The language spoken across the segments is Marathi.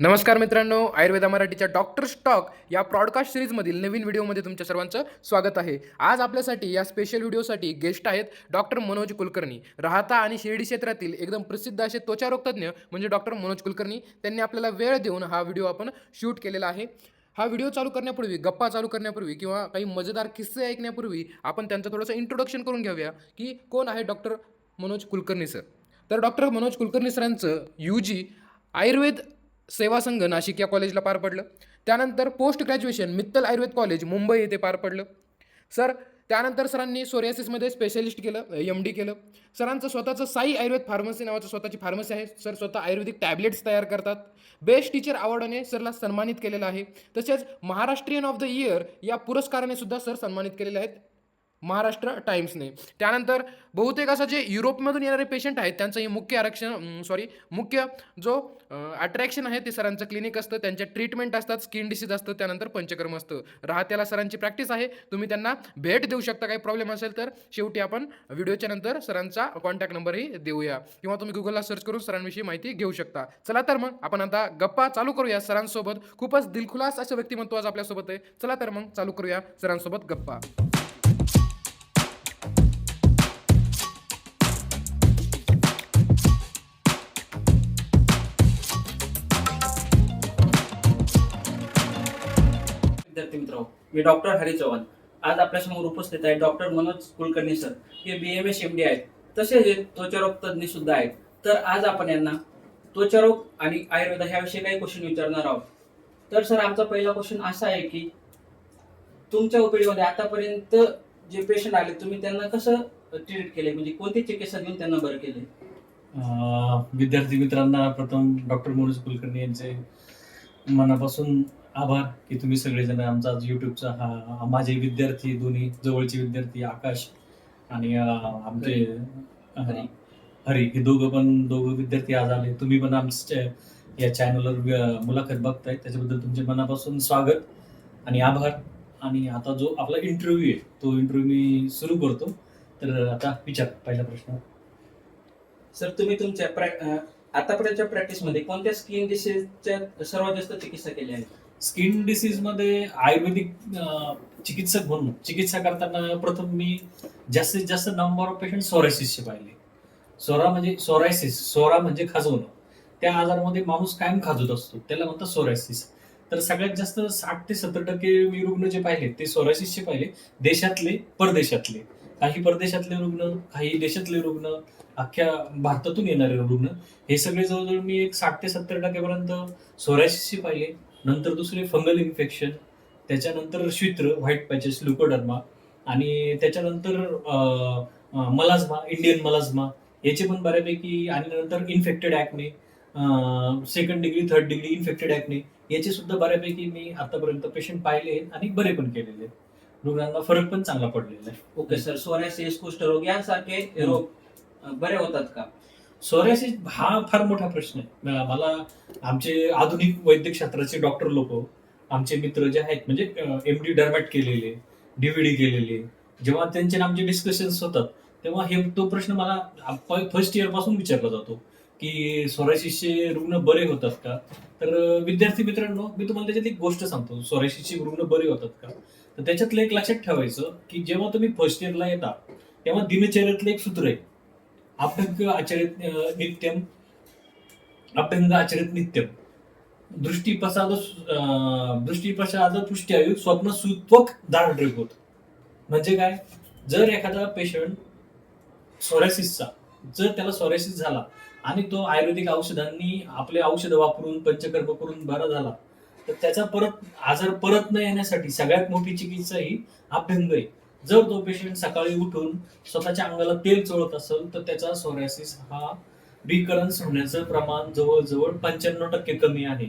नमस्कार मित्रांनो, आयुर्वेदा मराठीच्या डॉक्टर स्टॉक या प्रॉडकास्ट सिरीजमधील नवीन व्हिडिओमध्ये तुमच्या सर्वांचं स्वागत आहे. आज आपल्यासाठी या स्पेशल व्हिडिओसाठी गेस्ट आहेत डॉक्टर मनोज कुलकर्णी. राहता आणि शिर्डी क्षेत्रातील एकदम प्रसिद्ध असे त्वचारोगतज्ञ म्हणजे डॉक्टर मनोज कुलकर्णी. त्यांनी आपल्याला वेळ देऊन हा व्हिडिओ आपण शूट केलेला आहे. हा व्हिडिओ चालू करण्यापूर्वी, गप्पा चालू करण्यापूर्वी किंवा काही मजेदार किस्से ऐकण्यापूर्वी आपण त्यांचं थोडंसं इंट्रोडक्शन करून घेऊया की कोण आहे डॉक्टर मनोज कुलकर्णी सर. तर डॉक्टर मनोज कुलकर्णी सरांचं UG आयुर्वेद सेवा संघ नाशिक या कॉलेजला पार पडलं. त्यानंतर post graduation Mittal Ayurveda college Mumbai येथे पार पडलं. सर त्यानंतर सरांनी सोरियासिसमध्ये स्पेशलिस्ट केलं, MD केलं. सरांचं स्वतःचं साई आयुर्वेद फार्मसी नावाचं स्वतःची फार्मसी आहे. सर स्वतः आयुर्वेदिक टॅबलेट्स तयार करतात. बेस्ट टीचर अवॉर्डाने सरला सन्मानित केलेलं आहे. तसेच महाराष्ट्रीयन ऑफ द इयर या पुरस्काराने सुद्धा सर सन्मानित केलेले आहेत महाराष्ट्र टाइम्सने. त्यानंतर बहुतेक असं जे युरोपमधून येणारे पेशंट आहेत त्यांचं हे मुख्य जो अट्रॅक्शन आहे ते सरांचं क्लिनिक असतं, त्यांच्या ट्रीटमेंट असतात, स्किन डिसीज असतं, त्यानंतर पंचकर्म असतं. राहत्याला सरांची प्रॅक्टिस आहे, तुम्ही त्यांना भेट देऊ शकता काही प्रॉब्लेम असेल तर. शेवटी आपण व्हिडिओच्या नंतर सरांचा कॉन्टॅक्ट नंबरही देऊया किंवा तुम्ही गुगलला सर्च करून सरांविषयी माहिती घेऊ शकता. चला तर मग आपण आता गप्पा चालू करूया सरांसोबत. खूपच दिलखुलास असं व्यक्तिमत्व आज आपल्यासोबत आहे. चला तर मग चालू करूया सरांसोबत गप्पा. विद्यार्थी मित्र, मी डॉक्टर हरी चव्हाण. आज आपल्यासमोर उपस्थित आहे डॉक्टर मनोज कुलकर्णी सर. हे BMS MD आहेत, तसेच हे त्वचारोग तज्ज्ञ सुद्धा आहेत. तर आज आपण यांना त्वचारोग आणि आयुर्वेद ह्याविषयी काही क्वेश्चन विचारणार आहोत. तर सर, आमचा पहिला क्वेश्चन असा आहे की तुमच्या ओपीडीमध्ये आतापर्यंत जे पेशंट आले तुम्ही त्यांना कसं ट्रीट केले, म्हणजे कोणती चिकित्सा देऊन त्यांना बरं केले? विद्यार्थी मित्रांना प्रथम डॉक्टर मनोज कुलकर्णी यांचे मनापासून आभार की तुम्ही सगळेजण आमचा युट्यूबचा माझे विद्यार्थी, दोन्ही जवळचे विद्यार्थी आकाश आणि आमचे हरी. हरी, हे दोघं विद्यार्थी आज आले. तुम्ही पण आमच्या या चॅनलवर मुलाखत बघताय, त्याच्याबद्दल तुमचे मनापासून स्वागत आणि आभार. आणि आता जो आपला इंटरव्ह्यू आहे तो इंटरव्ह्यू मी सुरू करतो. तर आता विचार पहिला प्रश्न. सर, तुम्ही तुमच्या आतापर्यंतच्या प्रॅक्टिसमध्ये कोणत्या स्किन डिसीजच्या सर्वात जास्त चिकित्सा केल्या आहेत? स्किन डिसीज मध्ये आयुर्वेदिक चिकित्सक म्हणून चिकित्सा करताना प्रथम मी जास्तीत जास्त नंबर ऑफ पेशंट सोरायसिसचे पाहिले. सोरा म्हणजे खाजवणं. त्या आजारामध्ये माणूस कायम खाजवत असतो, त्याला म्हणतात सोरायसिस. तर सगळ्यात जास्त 60 ते 70% मी रुग्ण जे पाहिले ते सोरायसिसचे पाहिले. देशातले, परदेशातले, काही परदेशातले रुग्ण, काही देशातले रुग्ण, अख्ख्या भारतातून येणारे रुग्ण, हे सगळे जवळजवळ मी एक 60 ते 70% पर्यंत सोरायसिसचे पाहिले. नंतर दुसरे फंगल इन्फेक्शन, त्याच्यानंतर श्वित्र, व्हाईट पॅचेस, ल्युकोडर्मा, आणि त्याच्यानंतर मलाज्मा, इंडियन मलाज्मा याचे पण बऱ्यापैकी, आणि नंतर infected acne, second degree, third degree infected acne, याचे सुद्धा बऱ्यापैकी मी आतापर्यंत पेशंट पाहिले आणि बरे पण केलेले. रुग्णांना फरक पण चांगला पडलेला आहे. ओके सर, सोरायसिस, कुष्ठरोग यांसारखे रोग बरे होतात का? सोरायसिस हा फार मोठा प्रश्न आहे. मला आमचे आधुनिक वैद्यकशास्त्राचे डॉक्टर लोक, आमचे मित्र जे आहेत, म्हणजे MD डर्मॅट केलेले, DVD केलेले, जेव्हा त्यांचे आमचे डिस्कशन्स होतात तेव्हा तो प्रश्न मला फर्स्ट इयर पासून विचारला जातो की सोरायसिसचे रुग्ण बरे होतात का? तर विद्यार्थी मित्रांनो, मी तुम्हाला त्याच्यात एक गोष्ट सांगतो, सोरायसिसचे रुग्ण बरे होतात का. तर त्याच्यातलं एक लक्षात ठेवायचं की जेव्हा तुम्ही फर्स्ट इयरला येता तेव्हा दिनचर्यातलं एक सूत्र आहे, अभ्यंग आचरित नित्यम, दृष्टीप्रसाद पुष्ट्यायु स्वप्न सुत्वक दाढ. म्हणजे काय? जर एखादा पेशंट सोरायसिसचा, जर त्याला सोरायसिस झाला आणि तो आयुर्वेदिक औषधांनी आपले औषधं वापरून पंचकर्म करून बरा झाला, तर त्याचा आजार परत न येण्यासाठी सगळ्यात मोठी चिकित्सा ही अभ्यंग आहे. जर तो पेशंट सकाळी उठून स्वतःच्या अंगाला तेल चोळत असेल तर त्याचा सोरायसिस हा रिकरन्स होण्याचं प्रमाण जवळजवळ 95% कमी आहे.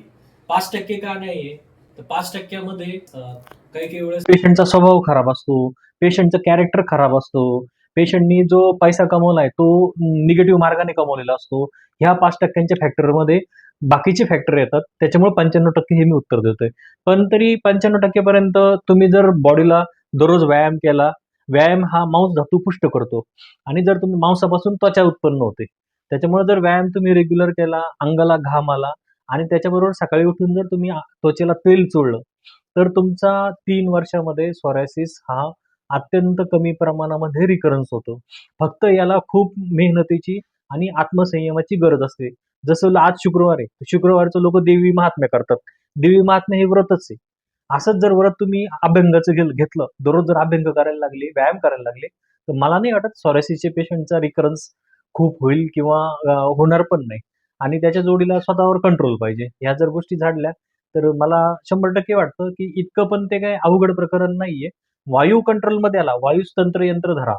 5% का नाहीये? तर 5%मध्ये काही वेळेस पेशंटचा स्वभाव खराब असतो, पेशंटचं कॅरेक्टर खराब असतो, पेशंटनी जो पैसा कमवलाय तो निगेटिव्ह मार्गाने कमवलेला असतो. ह्या 5%च्या फॅक्टरमध्ये बाकीचे फॅक्टर येतात. त्याच्यामुळे 95% हे मी उत्तर देतोय. पण तरी 95% पर्यंत तुम्ही जर बॉडीला दररोज व्यायाम केला, व्यायाम हा मांस धातू पुष्ट करतो आणि जर तुम्ही मांसापासून त्वचा उत्पन्न होते, त्याच्यामुळे जर व्यायाम तुम्ही रेग्युलर केला, अंगाला घाम आला आणि त्याच्याबरोबर सकाळी उठून जर तुम्ही त्वचेला तेल चोळलं तर तुमचा 3 वर्षामध्ये सोरायसिस हा अत्यंत कमी प्रमाणामध्ये रिकरन्स होतो. फक्त याला खूप मेहनतीची आणि आत्मसंयमाची गरज असते. जसं आज शुक्रवार आहे, शुक्रवारचं लोक देवी महात्म्य करतात. देवी महात्म्य हे व्रतच आहे. असंच जर व्रत तुम्ही अभ्यंगाचं घेतलं, दररोज जर अभ्यंग करायला लागले, व्यायाम करायला लागले, तर मला नाही वाटत सोरायसिसचे पेशंटचा रिकरन्स खूप होईल किंवा होणार पण नाही. आणि त्याच्या जोडीला स्वतःवर कंट्रोल पाहिजे. ह्या जर गोष्टी झाडल्या तर मला 100% वाटतं की इतकं पण ते काही अवघड प्रकरण नाहीये. वायू कंट्रोलमध्ये आला, वायूच तंत्र यंत्र धरा.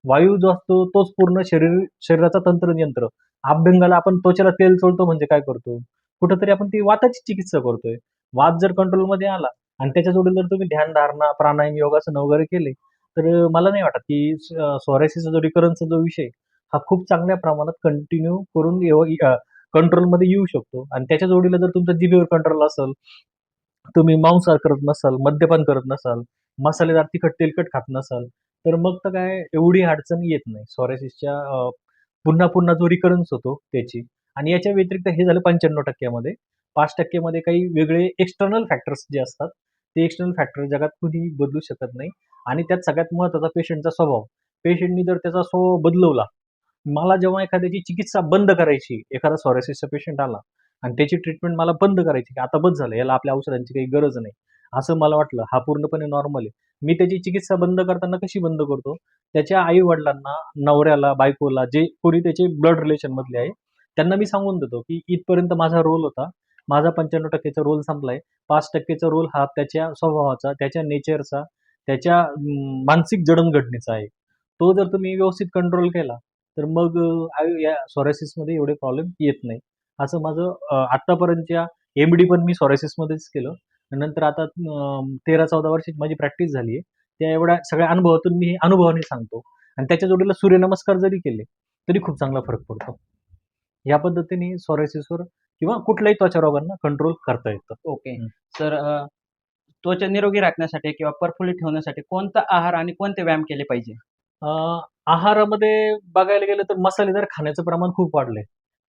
वायू जो असतो तोच पूर्ण शरीराचा तंत्रयंत्र. अभ्यंगाला आपण त्वचेला तेल चोळतो म्हणजे काय करतो? कुठेतरी आपण ती वाताची चिकित्सा करतोय. वात जर कंट्रोलमध्ये आला आणि त्याच्या जोडीला जर तुम्ही ध्यानधारणा, प्राणायाम, योगासन वगैरे केले, तर मला नाही वाटत की सोरायसिसचा जो रिकरन्सचा जो विषय हा खूप चांगल्या प्रमाणात कंटिन्यू करून कंट्रोलमध्ये येऊ शकतो. आणि त्याच्या जोडीला जर तुमचा जिभेवर कंट्रोल असेल, तुम्ही मांसाहार करत नसाल, मद्यपान करत नसाल, मसालेदार तिखट तेलकट खात नसाल, तर मग तर काय एवढी अडचण येत नाही सोरायसिसच्या पुन्हा पुन्हा जो रिकरन्स होतो त्याची. आणि याच्या व्यतिरिक्त हे झालं 95% मध्ये. 5% मध्ये काही वेगळे एक्सटर्नल फॅक्टर्स जे असतात, ते एक्सटर्नल फॅक्टर जगात कुणीही बदलू शकत नाही. आणि त्यात सगळ्यात महत्त्वाचा पेशंटचा स्वभाव. पेशंटनी जर त्याचा स्वभाव बदलवला, मला जेव्हा एखाद्याची चिकित्सा बंद करायची, एखादा सोरायसिसचा पेशंट आला आणि त्याची ट्रीटमेंट मला बंद करायची, की आता बस झालं, याला आपल्या औषधांची काही गरज नाही, असं मला वाटलं, हा पूर्णपणे नॉर्मल आहे. मी त्याची चिकित्सा बंद करताना कशी बंद करतो? त्याच्या आई-वडिलांना, नवऱ्याला, बायकोला, जे कोणी त्याचे ब्लड रिलेशनमधले आहे, त्यांना मी सांगून देतो, की इथपर्यंत माझा रोल होता. माझा 95% चा रोल संपलाय. 5% चा रोल हा त्याच्या स्वभावाचा, त्याच्या नेचरचा, त्याच्या मानसिक जडणघडणीचा आहे. तो जर तुम्ही व्यवस्थित कंट्रोल केला, तर मग या सोरायसिसमध्ये एवढे प्रॉब्लेम येत नाही. असं माझं आत्तापर्यंतच्या एम-डी पण मी सोरायसिसमध्येच केलं. नंतर आता 13-14 वर्षाची माझी प्रॅक्टिस झाली आहे. त्या एवढ्या सगळ्या अनुभवातून मी हे अनुभवाने सांगतो. आणि त्याच्या जोडीला सूर्यनमस्कार जरी केले, तरी खूप चांगला फरक पडतो. या पद्धतीने सोरायसिसवर किंवा कुठल्याही त्वचा रोगांना कंट्रोल करता येतं. ओके. हं. सर, त्वचा निरोगी राखण्यासाठी किंवा प्रफुल्लित ठेवण्यासाठी कोणता आहार आणि कोणते व्यायाम केले पाहिजे? अ, आहारामध्ये बघायला गेलं तर मसालेदार खाण्याचं प्रमाण खूप वाढलंय.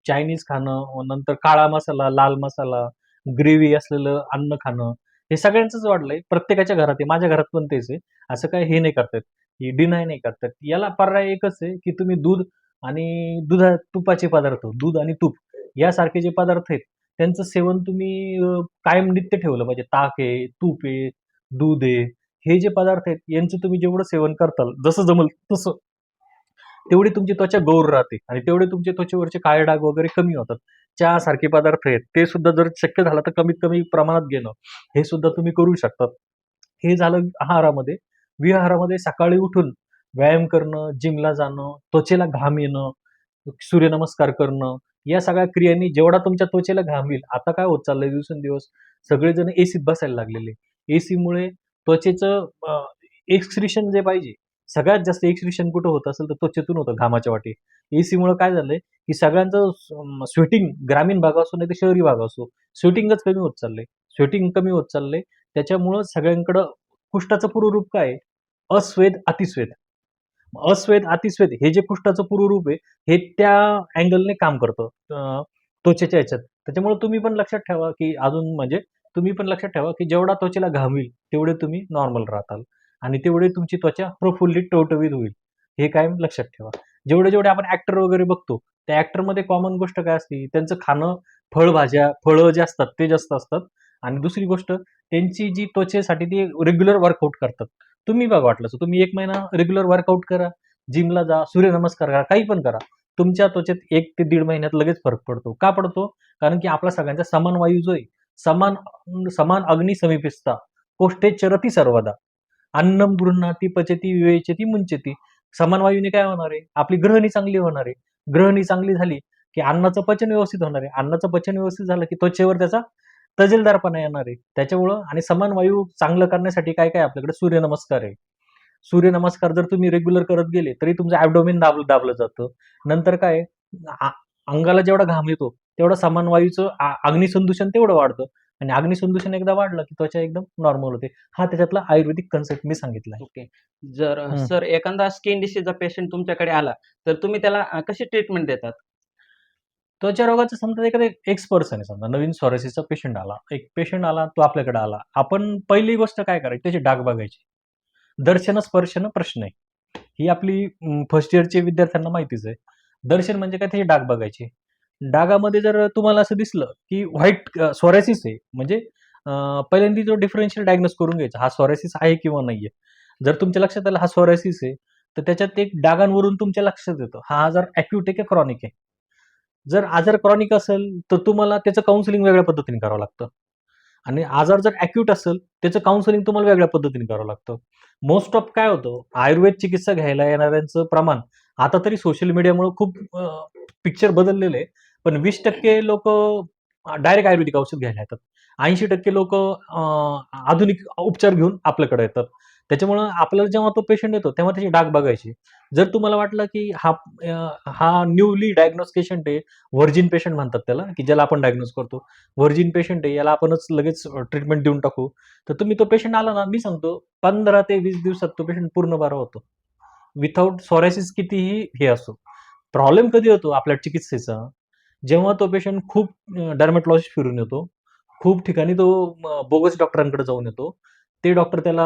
चायनीज खाणं, नंतर काळा मसाला, लाल मसाला, ग्रेव्ही असलेलं अन्न खाणं, हे सगळ्यांचंच वाढलंय. प्रत्येकाच्या घरात आहे. माझ्या घरात पण तेच आहे. असं काही हे नाही करता येत, डिनाय नाही करता येत. याला पर्याय एकच आहे, की तुम्ही दूध आणि तुपाचे पदार्थ, दूध आणि तूप यासारखे जे पदार्थ आहेत, त्यांचं सेवन तुम्ही कायम नित्य ठेवलं पाहिजे. ताक आहे, तूप आहे, दूध आहे, हे जे पदार्थ आहेत यांचं तुम्ही जेवढं सेवन करताल, जसं जमल तसं, तेवढी तुमची त्वचा गौर राहते आणि तेवढे तुमच्या त्वचेवरचे काळे डाग वगैरे कमी होतात. चहासारखे पदार्थ आहेत, ते सुद्धा जर शक्य झालं तर कमीत कमी प्रमाणात घेणं, हे सुद्धा तुम्ही करू शकतात. हे झालं आहारामध्ये. विहारामध्ये सकाळी उठून व्यायाम करणं, जिमला जाणं, त्वचेला घाम येणं, सूर्यनमस्कार करणं, या सगळ्या क्रियांनी जेवढा तुमच्या त्वचेला घाम येईल. आता काय होत चाललंय दिवसेंदिवस सगळेजण एसीत बसायला लागलेले. एसीमुळे त्वचेचं एक्सक्रिशन जे पाहिजे, सगळ्यात जास्त एक्सक्रिशन कुठं होत असेल तर त्वचेतून होतं घामाच्या वाटे. एसीमुळे काय झालंय, की सगळ्यांचं स्वेटिंग ग्रामीण भाग असो नाही तर शहरी भाग असो, स्वेटिंगच कमी होत चाललंय. स्वेटिंग कमी होत चाललंय. त्याच्यामुळं सगळ्यांकडं कुष्ठाचं पूर्वरूप काय आहे? अस्वेद, अतिस्वेद. अस्वेद, अतिस्वेद हे जे कुष्ठाचं पूर्वरूप आहे, हे त्या अँगलने काम करतं त्वचेच्या ह्याच्यात. त्याच्यामुळे तुम्ही पण लक्षात ठेवा, की अजून म्हणजे तुम्ही पण लक्षात ठेवा, की जेवढा त्वचेला घाम येईल, तेवढे तुम्ही नॉर्मल राहताल आणि तेवढे तुमची त्वचा प्रफुल्लित, टवटवीत होईल. हे कायम लक्षात ठेवा. जेवढे आपण ॲक्टर वगैरे बघतो, त्या ॲक्टरमध्ये कॉमन गोष्ट काय असते, त्यांचं खाणं फळभाज्या, फळं जे असतात ते जास्त असतात आणि दुसरी गोष्ट त्यांची जी त्वचेसाठी ती रेग्युलर वर्कआउट करतात. तुम्ही बघा वाटलंच तुम्ही 1 महिना रेग्युलर वर्कआउट करा, जिमला जा, सूर्यनमस्कार करा, काही पण करा. तुमच्या त्वचेत 1 ते 1.5 महिन्यात लगेच फरक पडतो. का पडतो? कारण की आपला सगळ्यांचा समान वायू जो आहे, समान समान अग्नी समीपिस्ता, कोष्ठे चरती सर्वदा. अन्नम गृह्णाती पचती विवेचती मुंचती. समान वायूने काय होणार आहे? आपली ग्रहणी चांगली होणार आहे. ग्रहणी चांगली झाली, की अन्नाचं पचन व्यवस्थित होणार आहे. अन्नाचं पचन व्यवस्थित झालं, की त्वचेवर त्याचा तजेलदारपणा येणार आहे. त्याच्यामुळं आणि समान वायू चांगलं करण्यासाठी काय आपल्याकडे सूर्यनमस्कार आहे. सूर्यनमस्कार जर तुम्ही रेग्युलर करत गेले, तरी तुमचं ॲब्डोमेन दाबलं जातं. नंतर काय आहे, आ अंगाला जेवढा घाम येतो, तेवढं समान वायूचं अग्निसंदूषण तेवढं वाढतं आणि अग्निसंदूषण एकदा वाढलं, की त्वचा एकदम नॉर्मल होते. हा त्याच्यातला आयुर्वेदिक कन्सेप्ट मी सांगितला आहे. ओके. जर हं. सर एखादा स्किन डिसीजचा पेशंट तुमच्याकडे आला, तर तुम्ही त्याला कशी ट्रीटमेंट देतात? त्वचारोगाचं समजा एखादा एक पर्सन आहे, समजा नवीन सोरायसिसचा पेशंट आला, एक पेशंट आला, तो आपल्याकडे आला. आपण पहिली गोष्ट काय करायची, त्याचे डाग बघायचे. दर्शन स्पर्शन प्रश्न आहे. ही आपली फर्स्ट इयरच्या विद्यार्थ्यांना माहितीच आहे. दर्शन म्हणजे काय, त्याचे डाग बघायचे. डागामध्ये जर तुम्हाला असं दिसलं की व्हाईट सोरायसिस आहे, म्हणजे पहिल्यांदा तो डिफरन्शियल डायग्नोस करून घ्यायचा, हा सोरायसिस आहे किंवा नाहीये. जर तुमच्या लक्षात आलं हा सोरायसिस आहे, तर त्याच्यात एक डागांवरून तुमच्या लक्षात येतं हा आजार अॅक्यूट आहे की क्रॉनिक आहे. जर आजार क्रॉनिक असेल तर तुम्हाला त्याचं काउन्सिलिंग वेगळ्या पद्धतीने करावं लागतं, आणि आजार जर अॅक्यूट असेल त्याचं काउन्सिलिंग तुम्हाला वेगळ्या पद्धतीने करावं लागतं. मोस्ट ऑफ काय होतं, आयुर्वेद चिकित्सा घ्यायला येणाऱ्यांचं प्रमाण आता तरी सोशल मीडियामुळे खूप पिक्चर बदललेलं आहे, पण 20% लोक डायरेक्ट आयुर्वेदिक औषध घ्यायला येतात. 80% लोक आधुनिक उपचार घेऊन आपल्याकडे येतात. त्याच्यामुळं आपल्याला जेव्हा तो पेशंट येतो तेव्हा त्याची डाग बघायची. जर तुम्हाला वाटलं की हा न्यूली डायग्नोज पेशंट आहे, व्हर्जिन पेशंट म्हणतात त्याला, की ज्याला आपण डायग्नोज करतो, व्हर्जिन पेशंट आहे, याला आपणच लगेच ट्रीटमेंट देऊन टाकू, तर तुम्ही तो पेशंट आला ना, मी सांगतो 15 ते 20 दिवसात तो पेशंट पूर्ण बरा होतो, विथआउट सोरायसिस कितीही हे असो. प्रॉब्लेम कधी होतो आपल्या चिकित्सेचा, जेव्हा तो पेशंट खूप डर्मेटॉलॉजिस्ट फिरून येतो, खूप ठिकाणी तो बोगस डॉक्टरांकडे जाऊन येतो. ते डॉक्टर त्याला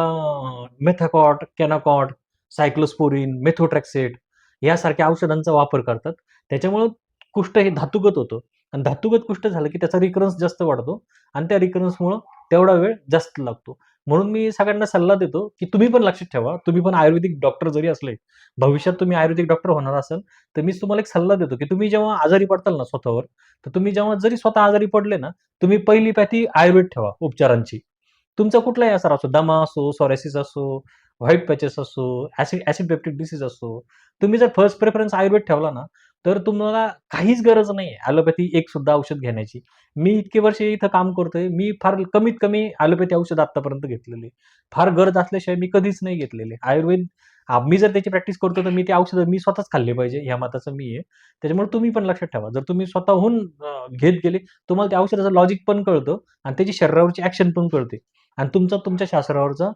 मेथाकॉट, कॅनाकॉट, सायक्लोस्पोरिन, मेथोट्रॅक्सेट यासारख्या औषधांचा वापर करतात. त्याच्यामुळं कुष्ठ हे धातुगत होतं, आणि धातुगत कुष्ठ झालं की त्याचा रिकरन्स जास्त वाढतो, आणि त्या रिकरन्समुळं तेवढा वेळ जास्त लागतो. म्हणून मी सगळ्यांना सल्ला देतो की तुम्ही पण लक्षात ठेवा, तुम्ही पण आयुर्वेदिक डॉक्टर जरी असले, भविष्यात तुम्ही आयुर्वेदिक डॉक्टर होणार असाल, तर मी तुम्हाला एक सल्ला देतो की तुम्ही जेव्हा आजारी पडताल ना स्वतःवर, तर तुम्ही जेव्हा जरी स्वतः आजारी पडले ना, तुम्ही पहिली पॅथी आयुर्वेद ठेवा उपचारांची. तुमचा कुठलाही आजार असो, दमा असो, सोरायसिस असो, व्हाईट पॅचेस असो, ऍसिड पेप्टिक डिसीज असो, तुम्ही जर फर्स्ट प्रेफरन्स आयुर्वेद ठेवला ना, तर तुम्हाला काहीच गरज नाही ॲलोपॅथी एक सुद्धा औषध घेण्याची. मी इतके वर्ष इथं काम करतोय, मी फार कमीत कमी ॲलोपॅथी औषध आतापर्यंत घेतलेले. फार गरज असल्याशिवाय मी कधीच नाही घेतलेले. आयुर्वेद मी जर त्याची प्रॅक्टिस करतो, तर मी ते औषधं मी स्वतःच खाल्ले पाहिजे, ह्या मताचा मी आहे. त्याच्यामुळे तुम्ही पण लक्षात ठेवा. जर तुम्ही स्वतःहून घेत गेले, तुम्हाला त्या औषधाचं लॉजिक पण कळतं, आणि त्याची शरीरावरची ॲक्शन पण कळते, आणि तुमच्या शास्त्रावरचा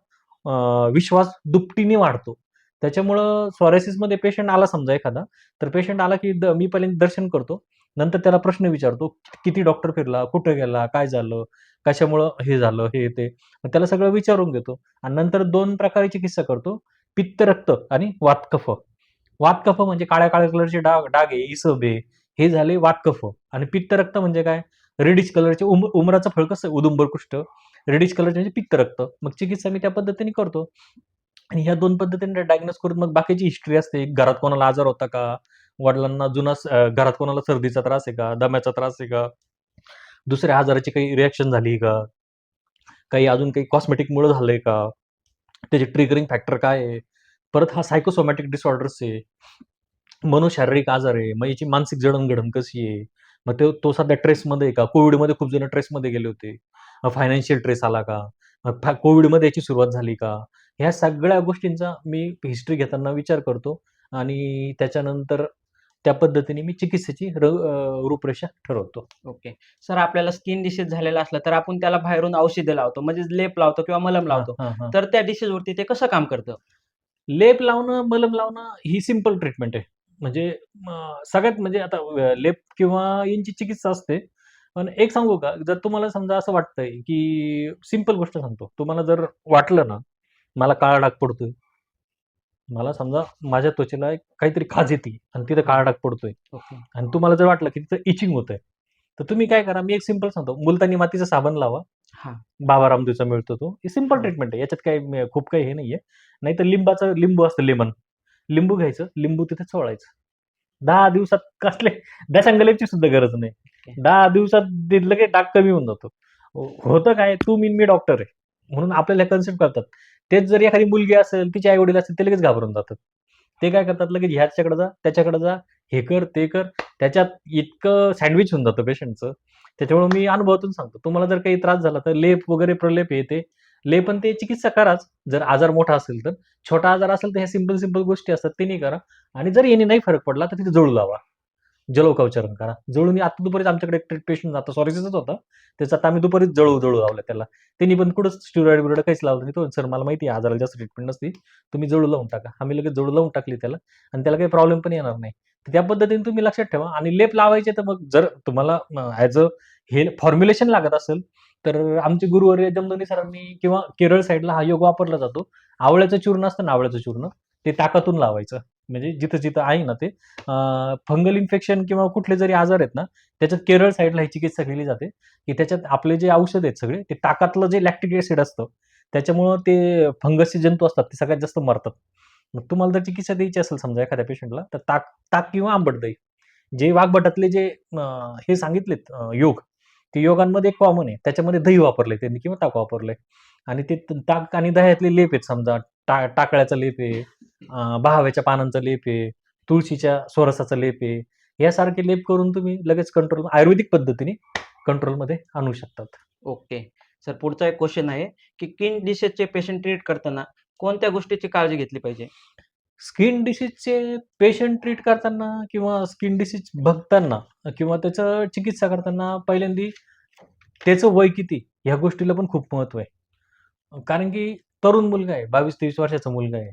विश्वास दुपटीने वाढतो. त्याच्यामुळं सोरायसिसमध्ये पेशंट आला समजा एखादा, तर पेशंट आला की मी पहिल्यांदा दर्शन करतो. नंतर त्याला प्रश्न विचारतो, किती डॉक्टर फिरला, कुठे गेला, काय झालं, कशामुळं हे झालं, हे ते. मग त्याला सगळं विचारून घेतो, आणि नंतर 2 प्रकारची चिकित्सा करतो, पित्त रक्त आणि वात कफ. वात कफ म्हणजे काळ्या-काळ्या कलरचे डाग डाग आहे, इसब आहे, हे झाले वात कफ. आणि पित्त रक्त म्हणजे काय, रेडिश कलरचे उमराचं फळ कसं उदुंबर कुष्ठ, रेडिश कलरचे म्हणजे पित्त रक्त. मग चिकित्सा मी त्या पद्धतीने करतो, आणि ह्या 2 पद्धतीने डायग्नोज करून मग बाकीची हिस्ट्री असते. घरात कोणाला आजार होता का? वडिलांना घरात कोणाला सर्दीचा त्रास आहे का? दम्याचा त्रास आहे का? दुसऱ्या आजाराची काही रिएक्शन झाली का? काही अजून काही कॉस्मेटिकमुळे झालंय का? त्याचे ट्रिगरिंग फॅक्टर काय आहे? परत हा सायकोसोमॅटिक डिसऑर्डर्स आहे, मनोशारीरिक आजार आहे. मग याची मानसिक जडणघडण कशी आहे? मग तो सध्या ट्रेसमध्ये आहे का? कोविडमध्ये खूप जण ट्रेसमध्ये गेले होते. फायनान्शियल ट्रेस आला का? कोविडमध्ये याची सुरुवात झाली का? ह्या सगळ्या गोष्टींचा मी हिस्ट्री घेताना विचार करतो, आणि त्याच्यानंतर त्या पद्धतीने मी चिकित्सेची रूपरेषा ठरवतो. ओके. सर, आपल्याला स्किन डिसीज झालेला असला तर आपण त्याला बाहेरून औषधं लावतो, म्हणजे लेप लावतो किंवा मलम हां, लावतो. हां, हां. तर त्या डिसीजवरती ते कसं काम करतं? लेप लावणं, मलम लावणं ही सिंपल ट्रीटमेंट आहे. म्हणजे सगळ्यात म्हणजे आता लेप किंवा यांची चिकित्सा असते. पण एक सांगू का? जर तुम्हाला समजा असं वाटतंय, की सिंपल गोष्ट सांगतो. तुम्हाला जर वाटलं ना, मला काळा डाग पडतोय. मला समजा माझ्या त्वचेला एक काहीतरी खाज येते आणि तिथं काळा डाग पडतोय, ओके. आणि तुम्हाला जर वाटलं, की तिथं इचिंग होतंय, तर तुम्ही काय करा, मी एक सिंपल सांगतो. मुलतानी मातीचा साबण लावा. हां. बाबा रामदेवचा मिळतो तो. ही सिंपल हां. ट्रीटमेंट आहे. याच्यात काही खूप काही हे नाहीये. नाहीतर लिंबू असतं लेमन. लिंबू घ्यायचं, लिंबू तिथे चोळायचं. 10 दिवसात कसले दशांगलेपची सुद्धा गरज नाही. ओके. 10 दिवसात ते लगेच डाग कमी होऊन जातो. होतं काय, तू मी डॉक्टर आहे. म्हणून आपल्याला कन्सेप्ट करतात. तेच जर एखादी मुलगी असेल, तिचे आई-वडील असतील, ते लगेच घाबरून जातात. ते काय करतात, लगेच ह्याच्याकडे जा, त्याच्याकडे जा, हे कर, ते कर. त्याच्यात इतकं सँडविच होऊन जातं पेशंटचं. त्याच्यामुळे मी अनुभवातून सांगतो. तुम्हाला जर काही त्रास झाला तर लेप वगैरे प्रलेप हे ते. लेप आणि ते चिकित्सा कराच. जर आजार मोठा असेल तर. छोटा आजार असेल तर ह्या सिंपल गोष्टी असतात ते नाही करा. आणि जर याने नाही फरक पडला तर तिथे जळू लावा. जलोपचारण करा. जळून आता दुपारीच आमच्याकडे एक पेशंट आता सॉरीसिसच होता. त्याचं आता आम्ही दुपारीच जळू लावलं त्याला. त्यांनी पण कुठंच स्टिरॉइड काहीच लावलं नाही. तो सर मला माहिती आहे आजाराला जास्त ट्रीटमेंट नसते. तुम्ही जळू लावून टाका. आम्ही लगेच जळू लावून टाकली त्याला, आणि त्याला काही प्रॉब्लेम पण येणार नाही. त्या पद्धतीने तुम्ही लक्षात ठेवा आणि लेप लावायचे तर मग जर तुम्हाला ॲज अ हे फॉर्म्युलेशन लागत असेल, तर आमचे गुरुवर्य जमदग्नी सरांनी किंवा केरळ साइडला हा योग वापरला जातो. आवळ्याचं चूर्ण असतं ना, आवळ्याचं चूर्ण, ते ताकातून लावायचं. म्हणजे जिथं-जिथं आहे ना ते फंगल इन्फेक्शन किंवा कुठले जरी आजार आहेत ना, त्याच्यात केरळ साइडला ही चिकित्सा केली जाते, की त्याच्यात आपले जे औषध आहेत सगळे, ते ताकातलं जे लॅक्टिक ॲसिड असतं, त्याच्यामुळं ते फंगसचे जंतू असतात, ते सगळ्यात जास्त मरतात. मग तुम्हाला जर चिकित्सा द्यायची असेल समजा एखाद्या पेशंटला, तर ताक ताक किंवा आंबट दही. जे वाघबटातले जे हे सांगितलेत योग, ते योगांमध्ये एक कॉमन आहे. त्याच्यामध्ये दही वापरलंय त्यांनी किंवा ताक वापरलंय आणि ते ताक आणि दह्यातले लेप आहेत समजा, टाकळ्याचा लेप आहे, बहाव्याच्या पानांचा लेप आहे, तुळशीच्या सोरसाचा लेप आहे. यासारखे लेप करून तुम्ही लगेच कंट्रोल आयुर्वेदिक पद्धतीने कंट्रोलमध्ये आणू शकतात. ओके. सर पुढचा एक क्वेश्चन आहे, की स्किन डिसीजचे पेशंट ट्रीट करताना कोणत्या गोष्टीची काळजी घेतली पाहिजे? स्किन डिसीजचे पेशंट ट्रीट करताना किंवा स्किन डिसीज बघताना किंवा त्याचं चिकित्सा करताना पहिल्यांदी त्याचं वय किती ह्या गोष्टीला पण खूप महत्त्व आहे. कारण की तरुण मुलगा आहे, 22-23 वर्षाचा मुलगा आहे.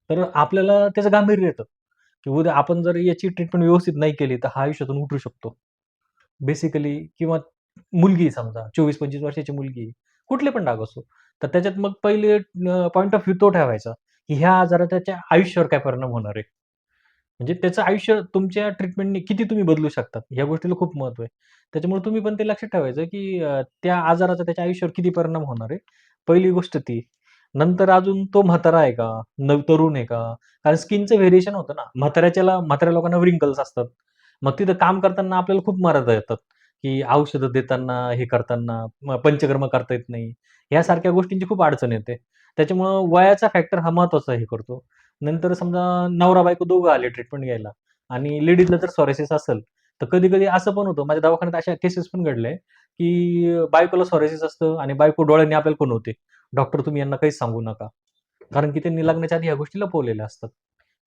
तर आपल्याला त्याचं गांभीर्य येतं, की उद्या आपण जर याची ट्रीटमेंट व्यवस्थित नाही केली, तर हा आयुष्यातून उठू शकतो. बेसिकली किंवा मुलगी आहे समजा 24-25 वर्षाची मुलगी आहे, कुठले पण डाग असो. तर त्याच्यात मग पहिले पॉइंट ऑफ व्ह्यू तो ठेवायचा, की ह्या आजाराचा त्याच्या आयुष्यावर काय परिणाम होणार आहे. म्हणजे त्याचं आयुष्य तुमच्या ट्रीटमेंटने किती तुम्ही बदलू शकतात, या गोष्टीला खूप महत्त्व आहे. त्याच्यामुळे तुम्ही पण ते लक्षात ठेवायचं, की त्या आजाराचा त्याच्या आयुष्यावर किती परिणाम होणार आहे. पहिली गोष्ट ती. नंतर अजून तो म्हातारा आहे का? तरुण आहे का? कारण स्किनचं व्हेरिएशन होतं ना. म्हाताऱ्या लोकांना व्रिंकल्स असतात. मग तिथं काम करताना आपल्याला खूप मर्यादा येतात, की औषधं देताना, हे करताना, पंचकर्म करता येत नाही. यासारख्या गोष्टींची खूप अडचण येते. त्याच्यामुळं वयाचा फॅक्टर हा महत्त्वाचा हे करतो. नंतर समजा नवरा-बायको दोघं आले ट्रीटमेंट घ्यायला आणि लेडीजला जर सोरायसिस असेल, तर कधी-कधी असं पण होतं. माझ्या दवाखान्यात अशा केसेस पण घडल्या, की बायकोला सोरायसिस असतं आणि बायको डोळ्यांनी आपल्याला खुणवते. "डॉक्टर तुम्ही यांना काहीच सांगू नका." कारण की त्यांनी लग्नाच्या आधी ह्या गोष्टी लपवलेल्या असतात.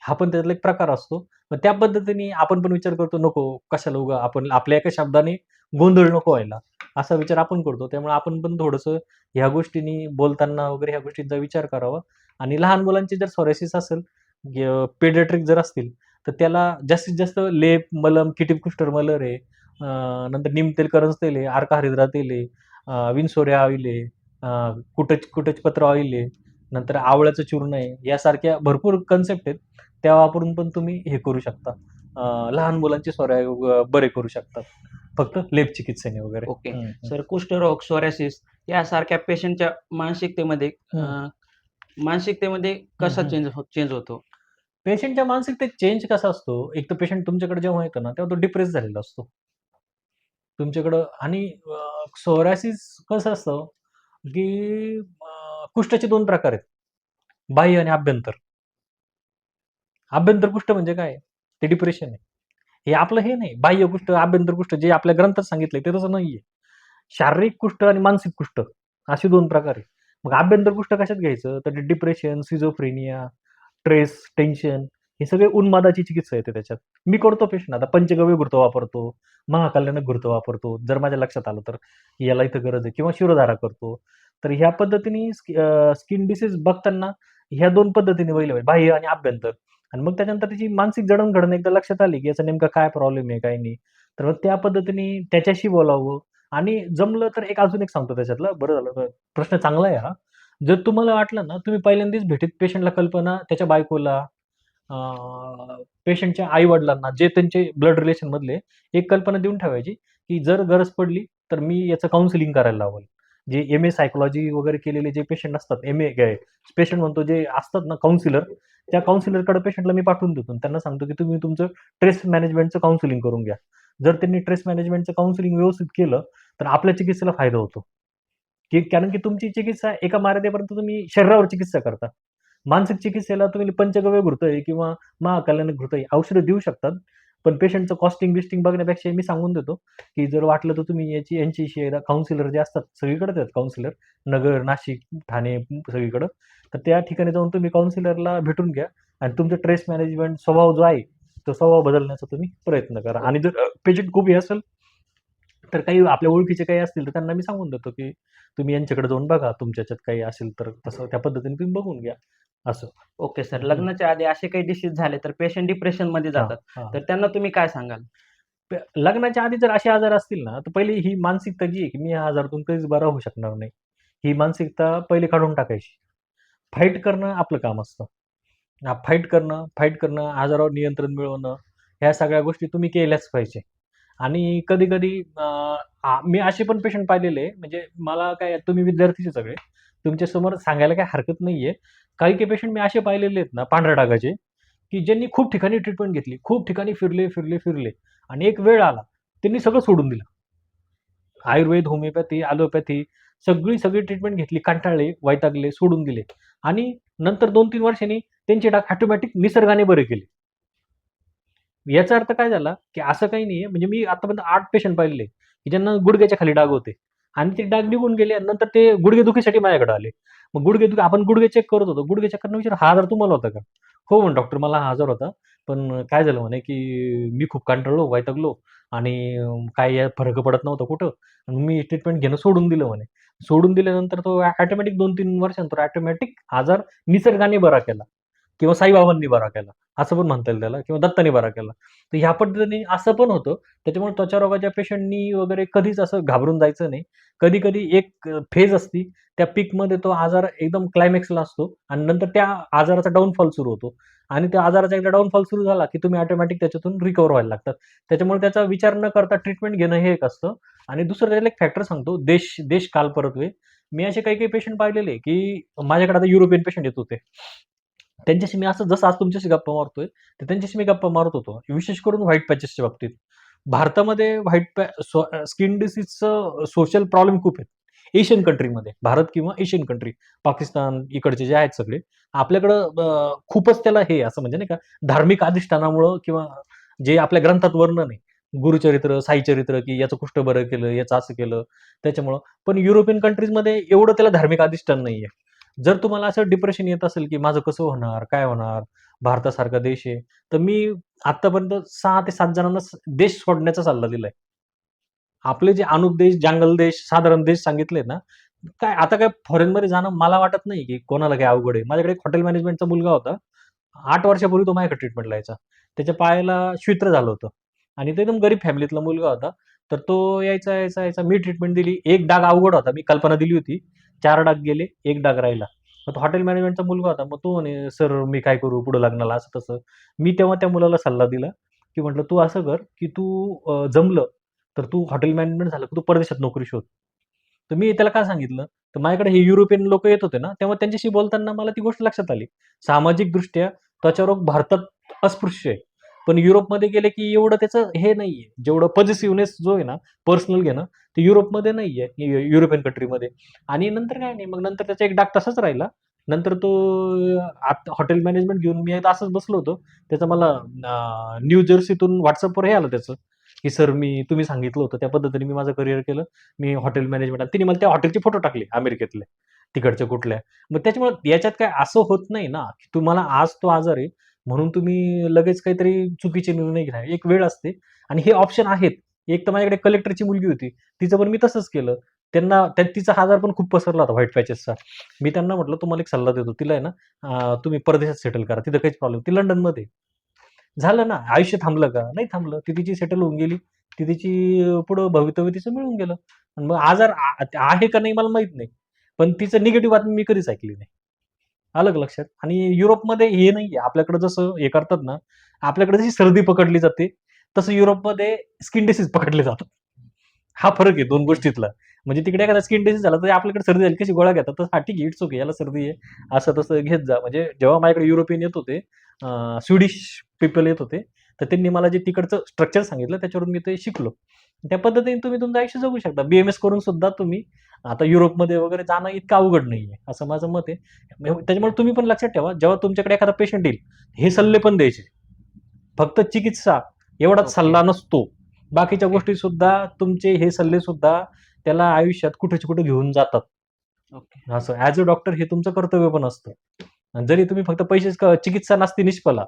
हा पण त्यातला एक प्रकार असतो. मग त्या पद्धतीने आपण पण विचार करतो, नको कशाला उगा आपण आपल्या एका शब्दाने गोंधळ नको व्हायला, असा विचार आपण करतो. त्यामुळे आपण पण थोडंसं ह्या गोष्टींनी बोलताना वगैरे ह्या गोष्टींचा विचार करावा आणि लहान मुलांची जर सोरायसिस असेल, जर असतील, तर त्याला जास्तीत जास्त लेप, मलम, किटिप कुष्ठरमलर आहे, नंतर नीमतेल, करंज तेल आहे, अर्का हरिद्रा तेल आहे, विंचोरे ऑइल आहे, कुटचपत्र ऑइल आहे, नंतर आवळ्याचं चूर्ण आहे. यासारख्या भरपूर कन्सेप्ट आहेत. त्या वापरून पण तुम्ही हे करू शकता. लहान मुलांचे बरे करू शकतात. फक्त लेप चिकित्सेने वगैरे. ओके. हं, हं. सर कुष्ठरोग, सोरायसिस यासारख्या पेशंटच्या मानसिकतेमध्ये हं. मानसिकतेमध्ये हं, कसा हं. चेंज होतो? पेशंटच्या मानसिकतेत चेंज कसा असतो, एक तर पेशंट तुमच्याकडे जेव्हा येतो ना, तेव्हा तो डिप्रेस झालेला असतो. तुमच्याकडं आणि सोरायसिस कसं असतं, की कुष्ठाचे 2 प्रकार आहेत. बाह्य आणि आभ्यंतर. आभ्यंतर कुष्ठ म्हणजे काय? ते डिप्रेशन आहे. हे आपलं हे नाही. बाह्य कुष्ठ, आभ्यंतर कुष्ठ जे आपल्या ग्रंथात सांगितलंय ते तसं नाहीये. शारीरिक कुष्ठ आणि मानसिक कुष्ठ असे 2 प्रकार आहे. मग आभ्यंतर कुष्ठ कशात घ्यायचं? तर डिप्रेशन, सिझोफ्रेनिया, स्ट्रेस, टेन्शन हे सगळे उन्मादाची चिकित्सा येते त्याच्यात. मी करतो पेशंट आता पंचगव्य घृत वापरतो, महाकल्याणक घृत वापरतो. जर माझ्या लक्षात आलं तर, की याला इथं गरज आहे किंवा शिरोधारा करतो. तर ह्या पद्धतीने स्किन डिसीज बघताना ह्या 2 पद्धतीने बघितलं पाहिजे, बाह्य आणि आभ्यंतर. आणि मग त्याच्यानंतर त्याची मानसिक जडणघडण एकदा लक्षात आली, की याचा नेमका काय प्रॉब्लेम आहे, काय नाही. तर मग त्या पद्धतीने त्याच्याशी बोलावं आणि जमलं तर अजून एक सांगतो त्याच्यातलं, बरं झालं प्रश्न चांगला आहे हा. जर तुम्हाला वाटलं ना, तुम्ही पहिल्यांदाच भेटीत पेशंटला कल्पना त्याच्या बायकोला, पेशंटच्या आई-वडिलांना जे त्यांचे ब्लड रिलेशन मधले एक कल्पना देऊन ठेवायची, की जर गरज पडली तर मी याचं काउन्सिलिंग करायला लावेल. जे एम-ए सायकॉलॉजी वगैरे केलेले जे पेशंट असतात, एम-ए काय पेशंट म्हणतो जे असतात ना काउन्सिलर, त्या काउन्सिलरकडे पेशंटला मी पाठवून देतो आणि त्यांना सांगतो, की तुम्ही तुमचं स्ट्रेस मॅनेजमेंटचं काउन्सिलिंग करून घ्या. जर त्यांनी स्ट्रेस मॅनेजमेंटचं काउन्सिलिंग व्यवस्थित केलं, तर आपल्या चिकित्सेला फायदा होतो. कारण की तुमची चिकित्सा एका मर्यादेपर्यंत तुम्ही शरीरावर चिकित्सा करता. मानसिक चिकित्सेला तुम्ही पंचगव्य घृत आहे किंवा महाकल्याणक घृत आहे औषधं देऊ शकतात. पण पेशंटचं कॉस्टिंग-बिस्टिंग बघण्यापेक्षा मी सांगून देतो, की जर वाटलं तर तुम्ही यांच्याशी एकदा काउन्सिलर जे असतात सगळीकडेच आहेत काउन्सिलर, नगर, नाशिक, ठाणे सगळीकडं. तर त्या ठिकाणी जाऊन तुम्ही काउन्सिलरला भेटून घ्या आणि तुमचं स्ट्रेस मॅनेजमेंट स्वभाव जो आहे, तो स्वभाव बदलण्याचा तुम्ही प्रयत्न करा. आणि जर पेशंट खूप हे असेल, तर काही आपल्या ओळखीचे काही असतील तर त्यांना मी सांगून देतो, की तुम्ही यांच्याकडे जाऊन बघा, तुमच्या ह्याच्यात काही असेल तर तसं त्या पद्धतीने तुम्ही बघून घ्या. असं. Okay sir. हं. लग्नाच्या आधी असे काही डिसीज झाले तर पेशंट डिप्रेशनमध्ये हां, जातात. हां. तर त्यांना तुम्ही काय सांगाल? लग्नाच्या आधी जर असे आजार असतील ना, तर पहिली ही मानसिकता जी आहे, की मी या आजारातून कधीच बरा होऊ शकणार नाही. ही मानसिकता पहिले काढून टाकायची. फाईट करणं आपलं काम असतं. फाईट करणं, आजारावर नियंत्रण मिळवणं, ह्या सगळ्या गोष्टी तुम्ही केल्याच पाहिजे. आणि कधी-कधी मी असे पण पेशंट पाहिलेले आहे, म्हणजे मला काय तुम्ही विद्यार्थीच आहे सगळे. तुमच्यासमोर सांगायला काही हरकत नाहीये. काही-काही पेशंट मी असे पाहिलेले आहेत ना, पांढऱ्या डागाचे, की ज्यांनी खूप ठिकाणी ट्रीटमेंट घेतली. खूप ठिकाणी फिरले आणि एक वेळ आला, त्यांनी सगळं सोडून दिलं. आयुर्वेद, होमिओपॅथी, ॲलोपॅथी सगळी ट्रीटमेंट घेतली. कंटाळले, वैतागले, सोडून दिले आणि नंतर 2-3 वर्षांनी त्यांचे डाग ऑटोमॅटिक निसर्गाने बरे केले. याचा अर्थ काय झाला, की असं काही नाहीये म्हणजे मी आतापर्यंत 8 पेशंट पाहिलेले, की ज्यांना गुडघ्याच्या खाली डाग होते आणि ते डाग निघून गेले आणि नंतर ते गुडघेदुखीसाठी माझ्याकडे आले. मग गुडघेदुखी आपण गुडघे चेक करत होतो. गुडघे चेक करताना विचारलं, "हा आजार तुम्हाला होता का?" "हो," म्हणे, "डॉक्टर मला हा आजार होता. पण काय झालं," म्हणे, "की मी खूप कंटाळलो, वैतागलो आणि काही फरक पडत नव्हता कुठं. आणि मी ट्रीटमेंट घेणं सोडून दिलं," म्हणे. सोडून दिल्यानंतर तो ऑटोमॅटिक 2-3 वर्षानंतर ऑटोमॅटिक आजार निसर्गाने बरा केला. किंवा साईबाबांनी बरा केला, असं पण म्हणता येईल त्याला किंवा दत्तानी बरा केला. तर ह्या पद्धतीने असं पण होतं. त्याच्यामुळे त्वचारोगाच्या पेशंटनी वगैरे कधीच असं घाबरून जायचं नाही. कधी-कधी एक फेज असती. त्या पीकमध्ये तो आजार एकदम क्लायमॅक्सला असतो आणि नंतर त्या आजाराचा डाउनफॉल सुरू होतो आणि त्या आजाराचा एकदा डाउनफॉल सुरू झाला, की तुम्ही ऑटोमॅटिक त्याच्यातून रिकव्हर व्हायला लागतात. त्याच्यामुळे त्याचा विचार न करता ट्रीटमेंट घेणं हे एक असतं आणि दुसरं त्याला एक फॅक्टर सांगतो, देश देश काल परत्वे. मी असे काही-काही पेशंट पाहिलेले, की माझ्याकडे आता युरोपियन पेशंट येत होते. त्यांच्याशी मी असं जसं आज तुमच्याशी गप्पा मारतोय, तर त्यांच्याशी मी गप्पा मारत होतो. विशेष करून व्हाईट पॅचेसच्या बाबतीत. भारतामध्ये स्किन डिसीजचं सोशल प्रॉब्लेम खूप आहेत. एशियन कंट्रीमध्ये, भारत किंवा एशियन कंट्री, पाकिस्तान इकडचे जे आहेत सगळे, आपल्याकडं खूपच त्याला हे असं म्हणजे नाही का, धार्मिक अधिष्ठानामुळं किंवा जे आपल्या ग्रंथात वर्णन आहे, गुरुचरित्र, साईचरित्र, की याचं कुष्ठ बरं केलं, याचं असं केलं, त्याच्यामुळं. पण युरोपियन कंट्रीजमध्ये एवढं त्याला धार्मिक अधिष्ठान नाहीये. जर तुम्हाला असं डिप्रेशन येत असेल, की माझं कसं होणार? काय होणार? भारतासारखा देश आहे. तर मी आत्तापर्यंत 6 ते 7 जणांना देश सोडण्याचा सल्ला दिलाय. आपले जे अनुप देश, जंगल देश, साधारण देश सांगितले ना, काय आता काय फॉरेनमध्ये जाणं मला वाटत नाही, की कोणाला काही अवघड आहे. माझ्याकडे एक हॉटेल मॅनेजमेंटचा मुलगा होता. 8 वर्षापूर्वी तो माझ्याकडे ट्रीटमेंटला यायचा. त्याच्या पायाला शिवित्र झालं होतं आणि तो एकदम गरीब फॅमिलीतला मुलगा होता. तर तो यायचा. मी ट्रीटमेंट दिली. एक डाग अवघड होता. मी कल्पना दिली होती. 4 डाग गेले, 1 डाग राहिला. मग तो हॉटेल मॅनेजमेंटचा मुलगा होता. मग तो म्हणे, "सर मी काय करू पुढे लग्नाला?" असं तसं. मी तेव्हा त्या मुलाला सल्ला दिला, की म्हटलं, "तू असं कर, की तू जमलं तर तू हॉटेल मॅनेजमेंट झालं, की तू परदेशात नोकरी शोध." तर मी त्याला काय सांगितलं, तर माझ्याकडे हे युरोपियन लोकं येत होते ना, तेव्हा त्यांच्याशी बोलताना मला ती गोष्ट लक्षात आली. सामाजिकदृष्ट्या त्वचारोग भारतात अस्पृश्य आहे. पण युरोपमध्ये गेले की एवढं त्याचं हे नाहीये. जेवढं पॉझिटिव्हनेस जो आहे ना, पर्सनल घेणं, ते युरोपमध्ये नाहीये, युरोपियन कंट्रीमध्ये. आणि नंतर काय नाही, मग नंतर त्याचा एक डाग तसाच राहिला. नंतर तो हॉटेल मॅनेजमेंट घेऊन मी एकदा असंच बसलो होतो. त्याचं मला न्यू जर्सीतून WhatsAppवर हे आलं त्याचं, की "सर तुम्ही सांगितलं होतं त्या पद्धतीने मी माझं करियर केलं. मी हॉटेल मॅनेजमेंट" आणि तिने मला त्या हॉटेलचे फोटो टाकले अमेरिकेतले, तिकडच्या कुठल्या. मग त्याच्यामुळे याच्यात काय असं होत नाही ना, की तुम्हाला आज तो आजार आहे म्हणून तुम्ही लगेच काहीतरी चुकीचे निर्णय घ्या. एक वेळ असते आणि हे ऑप्शन आहेत. एक तर माझ्याकडे कलेक्टरची मुलगी होती. तिचं पण मी तसंच केलं. तिचा हा आजार पण खूप पसरला होता व्हाईट पॅचेसचा. मी त्यांना म्हटलं, "तुम्हाला एक सल्ला देतो. तिला आहे ना तुम्ही परदेशात सेटल करा. तिथं काहीच प्रॉब्लेम." ती लंडनमध्ये आहे. झालं ना, आयुष्य थांबलं का? नाही थांबलं. ती तिची सेटल होऊन गेली. ती तिची पुढं भवितव्य तिचं मिळून गेलं. आणि मग आजार आहे का नाही मला माहीत नाही. पण तिचं निगेटिव्ह बातमी मी कधीच ऐकली नाही. आलं का लक्षात? आणि युरोपमध्ये हे नाहीये. आपल्याकडे जसं हे करतात ना, आपल्याकडे जशी सर्दी पकडली जाते, तसं युरोपमध्ये स्किन डिसीज पकडले जातात. हा फरक आहे 2 गोष्टीतला. म्हणजे तिकडे एखादा स्किन डिसीज झाला, तर आपल्याकडे सर्दी झाली कशी गोळ्या घेतात. तर "हां, ठीक आहे, इट्स ओके. याला सर्दी आहे." असं तसं घेत जा. म्हणजे जेव्हा माझ्याकडे युरोपियन येत होते, स्वीडिश पीपल येत होते, तर त्यांनी मला जे तिकडचं स्ट्रक्चर सांगितलं, त्याच्यावरून मी ते शिकलो. त्या पद्धतीने तुम्ही तुमचं आयुष्य जगू शकता. बी-एम-एस करून सुद्धा तुम्ही आता युरोपमध्ये वगैरे जाणं इतकं अवघड नाहीये, असं माझं मत आहे. त्याच्यामुळे तुम्ही पण लक्षात ठेवा, जेव्हा तुमच्याकडे एखादा पेशंट येईल, हे सल्ले पण द्यायचे. फक्त चिकित्सा एवढाच ओके. सल्ला नसतो. बाकीच्या ओके. गोष्टी सुद्धा तुमचे हे सल्ले सुद्धा त्याला आयुष्यात कुठेच्या कुठे घेऊन जातात. ओके. असं ॲज अ डॉक्टर हे तुमचं कर्तव्य पण असतं. आणि जरी तुम्ही फक्त चिकित्सा नसते निष्फला.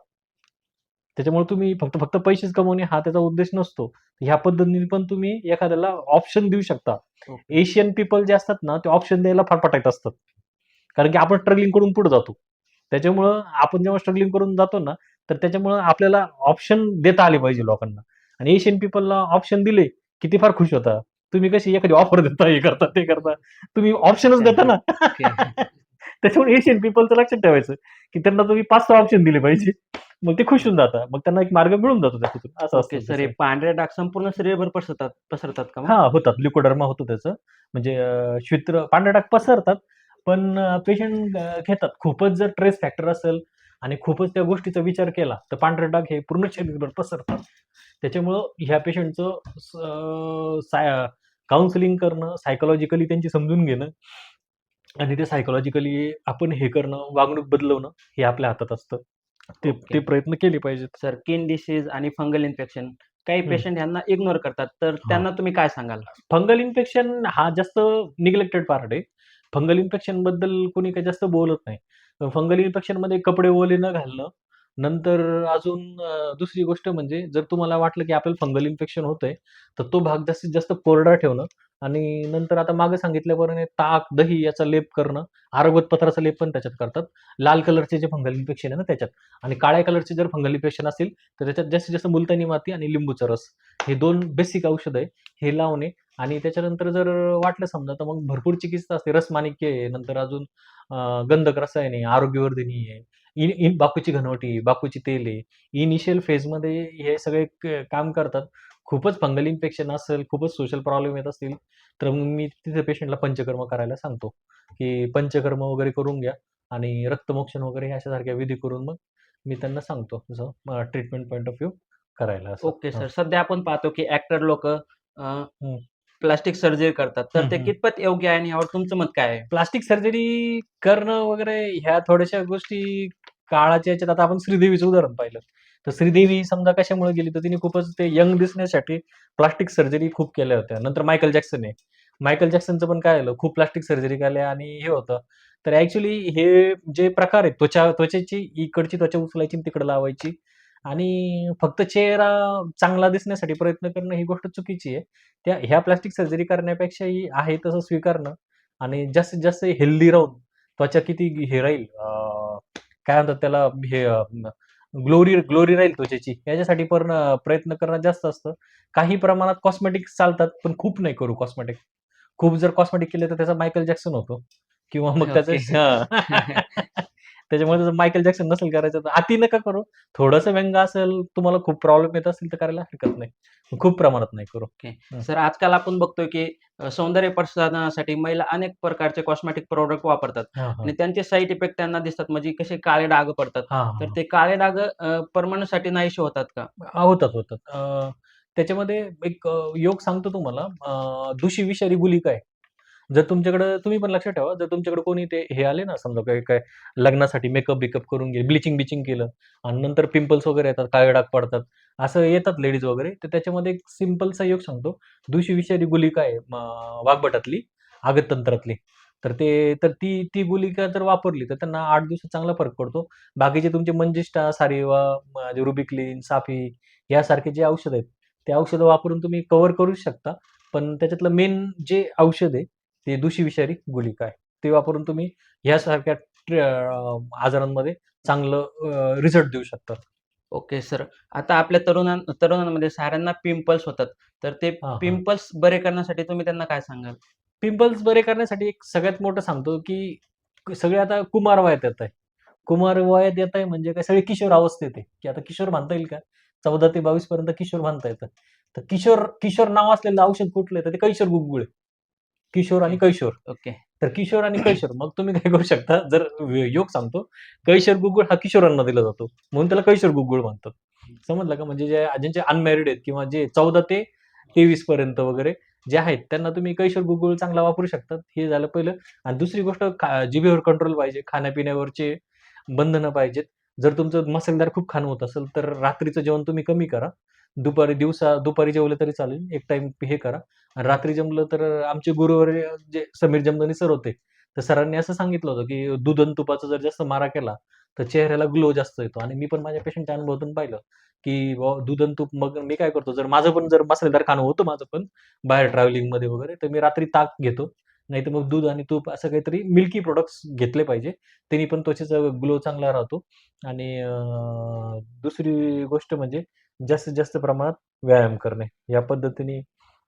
त्याच्यामुळे तुम्ही फक्त फक्त पैसेच कमवणे हा त्याचा उद्देश नसतो. ह्या पद्धतीने पण तुम्ही एखाद्याला ऑप्शन देऊ शकता. ओके. एशियन पीपल जे असतात ना, ते ऑप्शन द्यायला फार पटाईत असतात. कारण की आपण स्ट्रगलिंग करून पुढे जातो. त्याच्यामुळं आपण जेव्हा स्ट्रगलिंग करून जातो ना, तर त्याच्यामुळं आपल्याला ऑप्शन देता आले पाहिजे लोकांना. आणि एशियन पीपलला ऑप्शन दिले, की ते फार खुश होतात. तुम्ही कशी एखादी ऑफर देता, हे करता, ते करता. तुम्ही ऑप्शनच देता ना. ओके. त्याच्यामुळे एशियन पीपलचं लक्षात ठेवायचं, की त्यांना तुम्ही 5-6 ऑप्शन दिले पाहिजे. मग ते खुश होऊन जातात. मग त्यांना एक मार्ग मिळून जातो त्याच्यातून. असं ओके असतं सर, हे त्याचं. पांढरे डाग संपूर्ण शरीरभर पसरतात का मग? हां, होतात. ल्युकोडर्मा होतो त्याचं. म्हणजे श्वित्र पांढरे डाग पसरतात, पण पेशंट घेतात. खूपच जर ट्रेस फॅक्टर असेल आणि खूपच त्या गोष्टीचा विचार केला, तर पांढरे डाग हे पूर्ण शरीरभर पसरतात. त्याच्यामुळं ह्या पेशंटचं काउन्सिलिंग करणं, सायकॉलॉजिकली त्यांची समजून घेणं आणि ते सायकॉलॉजिकली आपण हे करणं, वागणूक बदलवणं हे आपल्या हातात असतं. ते ओके. ते प्रयत्न केले पाहिजेत. सर, स्किन डिसीज आणि फंगल इन्फेक्शन काही हं. पेशंट ह्यांना इग्नोर करतात, तर हां. त्यांना तुम्ही काय सांगाल? फंगल इन्फेक्शन हा जास्त निग्लेक्टेड पार्ट आहे. फंगल इन्फेक्शन बद्दल कोणी काही जास्त बोलत नाही. फंगल इन्फेक्शनमध्ये कपडे ओले न घालणं, नंतर अजून दुसरी गोष्ट म्हणजे जर तुम्हाला वाटलं की आपल्याला फंगल इन्फेक्शन होतंय, तर तो भाग जास्तीत जास्त कोरडा ठेवणं आणि नंतर आता मागे सांगितल्याप्रमाणे ताक, दही याचा लेप करणं, आरगवत पत्राचा लेप पण त्याच्यात करतात. लाल कलरचे जे फंगल इन्फेक्शन आहे ना त्याच्यात आणि काळ्या कलरचे जर फंगल इन्फेक्शन असेल, तर त्याच्यात जास्तीत जास्त मुलतानी माती आणि लिंबूचा रस हे 2 बेसिक औषध आहे. हे लावणे आणि त्याच्यानंतर जर वाटलं समजा तर मग भरपूर चिकित्सा असते. रसमाणिक्य आहे, नंतर अजून गंधक रसायन आहे, आरोग्यवर्धिनी आहे, बाकूची घनवटी, बाकूची तेल आहे. इनिशियल फेजमध्ये हे सगळे काम करतात. खूपच फंगल इन्फेक्शन असेल, खूपच सोशल प्रॉब्लेम येत असतील, तर मग मी तिथे पेशंटला पंचकर्म करायला सांगतो, की पंचकर्म वगैरे करून घ्या आणि रक्तमोक्षण वगैरे अशासारख्या विधी करून मग मी त्यांना सांगतो तसं ट्रीटमेंट पॉइंट ऑफ व्ह्यू करायला असं. ओके हां. सर. सध्या आपण पाहतो की ॲक्टर लोकं हं. प्लास्टिक सर्जरी करतात. तर हं, ते हं. कितपत योग्य आहे आणि यावर तुमचं मत काय आहे? प्लास्टिक सर्जरी करणं वगैरे ह्या थोड्याशा गोष्टी काळाच्या ह्याच्यात आता आपण श्रीदेवीचं उदाहरण पाहिलं. तर श्रीदेवी समजा कशामुळे गेली, तर तिने खूपच ते यंग दिसण्यासाठी प्लास्टिक सर्जरी खूप केल्या होत्या. नंतर मायकल जॅक्सन आहे. मायकल जॅक्सनचं पण काय झालं, खूप प्लास्टिक सर्जरी केल्या आणि हे होतं. तर ॲक्चुअली हे जे प्रकार आहेत, त्वचेची इकडची त्वचा उचलायची आणि तिकडं लावायची आणि फक्त चेहरा चांगला दिसण्यासाठी प्रयत्न करणं ही गोष्ट चुकीची आहे. ह्या प्लास्टिक सर्जरी करण्यापेक्षाही आहे तसं स्वीकारणं आणि जास्तीत जास्त हेल्दी राहून त्वचा किती हे राहील काय म्हणतात त्याला हे ग्लोरी ग्लोरी राहील त्वचेची याच्यासाठी पण प्रयत्न करणं जास्त असतं. काही प्रमाणात कॉस्मेटिक्स चालतात, पण खूप नाही करू कॉस्मेटिक. खूप जर कॉस्मेटिक केले तर त्याचा मायकल जॅक्सन होतो किंवा मग त्याचं ओके. हां. त्याच्यामुळे जर मायकल जॅक्सन नसेल करायचं तर अति नका करू. थोडंसं व्यंग असेल, तुम्हाला खूप प्रॉब्लेम येत असतील तर करायला हरकत नाही. खूप प्रमाणात नाही करू. ओके. हं. सर, आजकाल आपण बघतोय की सौंदर्य प्रसाधनासाठी महिला अनेक प्रकारचे कॉस्मेटिक प्रॉडक्ट वापरतात हां, हां. आणि त्यांचे साइड इफेक्ट त्यांना दिसतात. म्हणजे कसे काळे डाग पडतात. हां, तर हां. ते काळे डाग परमनंटसाठी नाहीसे होतात का? होतात, होतात. त्याच्यामध्ये एक योग सांगतो तुम्हाला. दुशी विषारी गुलिका आहे. जर तुमच्याकडं तुम्ही पण लक्षात ठेवा, जर तुमच्याकडे कोणी ते हे आले ना, समजा काय काय लग्नासाठी मेकअप-बिकअप करून गेले, ब्लिचिंग-बिचिंग केलं आणि नंतर पिंपल्स वगैरे येतात, काळे डाग पडतात. असं येतात लेडीज वगैरे, तर त्याच्यामध्ये एक सिंपलचा योग सांगतो. दुशी विषारी गुलिका आहे वाघबटातली, आगततंत्रातली. तर ते तर ती ती गुलिका जर वापरली, तर त्यांना 8 दिवसात चांगला फरक पडतो. बाकीचे तुमचे मंजिष्ठा, सारिवा, रुबिक्लिन, साफी यासारखे जे औषध आहेत, ते औषधं वापरून तुम्ही कव्हर करू शकता. पण त्याच्यातलं मेन जे औषध आहे, ते दुशी विषारी गुलिका आहे. ते वापरून तुम्ही ह्यासारख्या आजारांमध्ये चांगलं रिझल्ट देऊ शकता. Okay sir. आता आपल्या तरुणांमध्ये साऱ्यांना पिंपल्स होतात. तर ते हां, हां. पिंपल्स बरे करण्यासाठी तुम्ही त्यांना काय सांगाल? पिंपल्स बरे करण्यासाठी एक सगळ्यात मोठं सांगतो, की सगळे आता कुमार वयात येत आहे. कुमार वयात येत आहे म्हणजे काय सगळे किशोर अवस्थेत आहे, की आता किशोर म्हणता येईल का? 14 ते 22 पर्यंत किशोर म्हणता येतं. तर किशोर किशोर नाव असलेलं औषध कुठलं आहे? तर ते कैशोर गुळगुळ आहे. किशोर ओके, आणि कैशोर. ओके. तर किशोर आणि कैशोर मग तुम्ही काय करू शकता जर योग सांगतो, कैशोर गुळगुळ हा किशोरांना दिला जातो. म्हणून त्याला कैशोर गुळगुळ म्हणतात. समजलं का? म्हणजे ज्यांचे अनमॅरिड आहेत किंवा जे 14 ते 23 पर्यंत वगैरे जे आहेत त्यांना तुम्ही कैशोर गुळगुळ चांगला वापरू शकतात. हे झालं पहिलं आणि दुसरी गोष्ट जिभेवर कंट्रोल पाहिजे. खाण्यापिण्यावरचे बंधनं पाहिजेत. जर तुमचं मसालेदार खूप खाणं होत असेल, तर रात्रीचं जेवण तुम्ही कमी करा. दुपारी जेवलं तरी चालेल. एक टाईम हे करा. आणि रात्री जमलं तर आमचे गुरुवर्य जे समीर जमदानी सर होते. तर सरांनी असं सांगितलं होतं, की दूध आणि तुपाचा जर जास्त मारा केला, तर चेहऱ्याला ग्लो जास्त येतो आणि मी पण माझ्या पेशंटच्या अनुभवातून पाहिलं, की बुवा दूध आणि तूप मग मी काय करतो, जर माझं पण जर मसालेदार खाणं होतं माझं पण बाहेर ट्रॅव्हलिंगमध्ये वगैरे, तर मी रात्री ताक घेतो नाही तर मग दूध आणि तूप असं काहीतरी मिल्की प्रोडक्ट्स घेतले पाहिजे. त्यांनी पण त्वचेचा ग्लो चांगला राहतो. आणि दुसरी गोष्ट म्हणजे जास्तीत जास्त प्रमाणात व्यायाम करणे. या पद्धतीने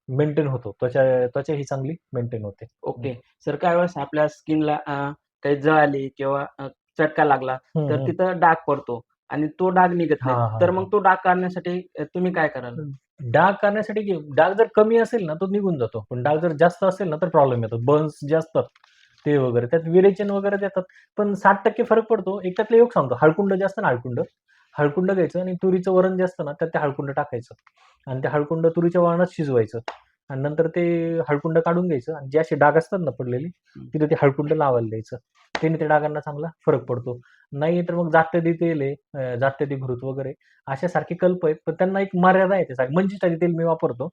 मेंटेन होतो. त्वचा ही चांगली मेंटेन होते. ओके. सर काही वेळेस आपल्या स्किनला काही जळ आली किंवा चटका लागला, हं, तर हं. तिथं डाग पडतो आणि तो डाग निघत नाही. हां, हां, तर हां. मग तो डाग काढण्यासाठी तुम्ही काय कराल? डाग काढण्यासाठी डाग जर कमी असेल ना, तो निघून जातो. पण डाग जर जास्त असेल ना, तर प्रॉब्लेम येतो. बर्न्स जे असतात ते वगैरे. त्यात विरेचन वगैरे देतात. पण 60% फरक पडतो. एक त्यातलं एक सांगतो. हळकुंड जे असतं ना हळकुंड, हळकुंड घ्यायचं आणि तुरीचं वरण जे असतं ना, त्यात ते हळकुंड टाकायचं आणि ते हळकुंड तुरीच्या वरणात शिजवायचं आणि नंतर ते हळकुंड काढून घ्यायचं आणि जे असे डाग असतात ना पडलेली, तिथे ते हळकुंड लावायला द्यायचं. त्याने त्या डागांना चांगला फरक पडतो. नाही तर मग जात्यादी तेल आहे, जात्यादी घृत वगैरे अशासारखे कल्प आहेत. पण त्यांना एक मर्यादा आहे त्यासाठी. मंजिष्ठादी तेल मी वापरतो.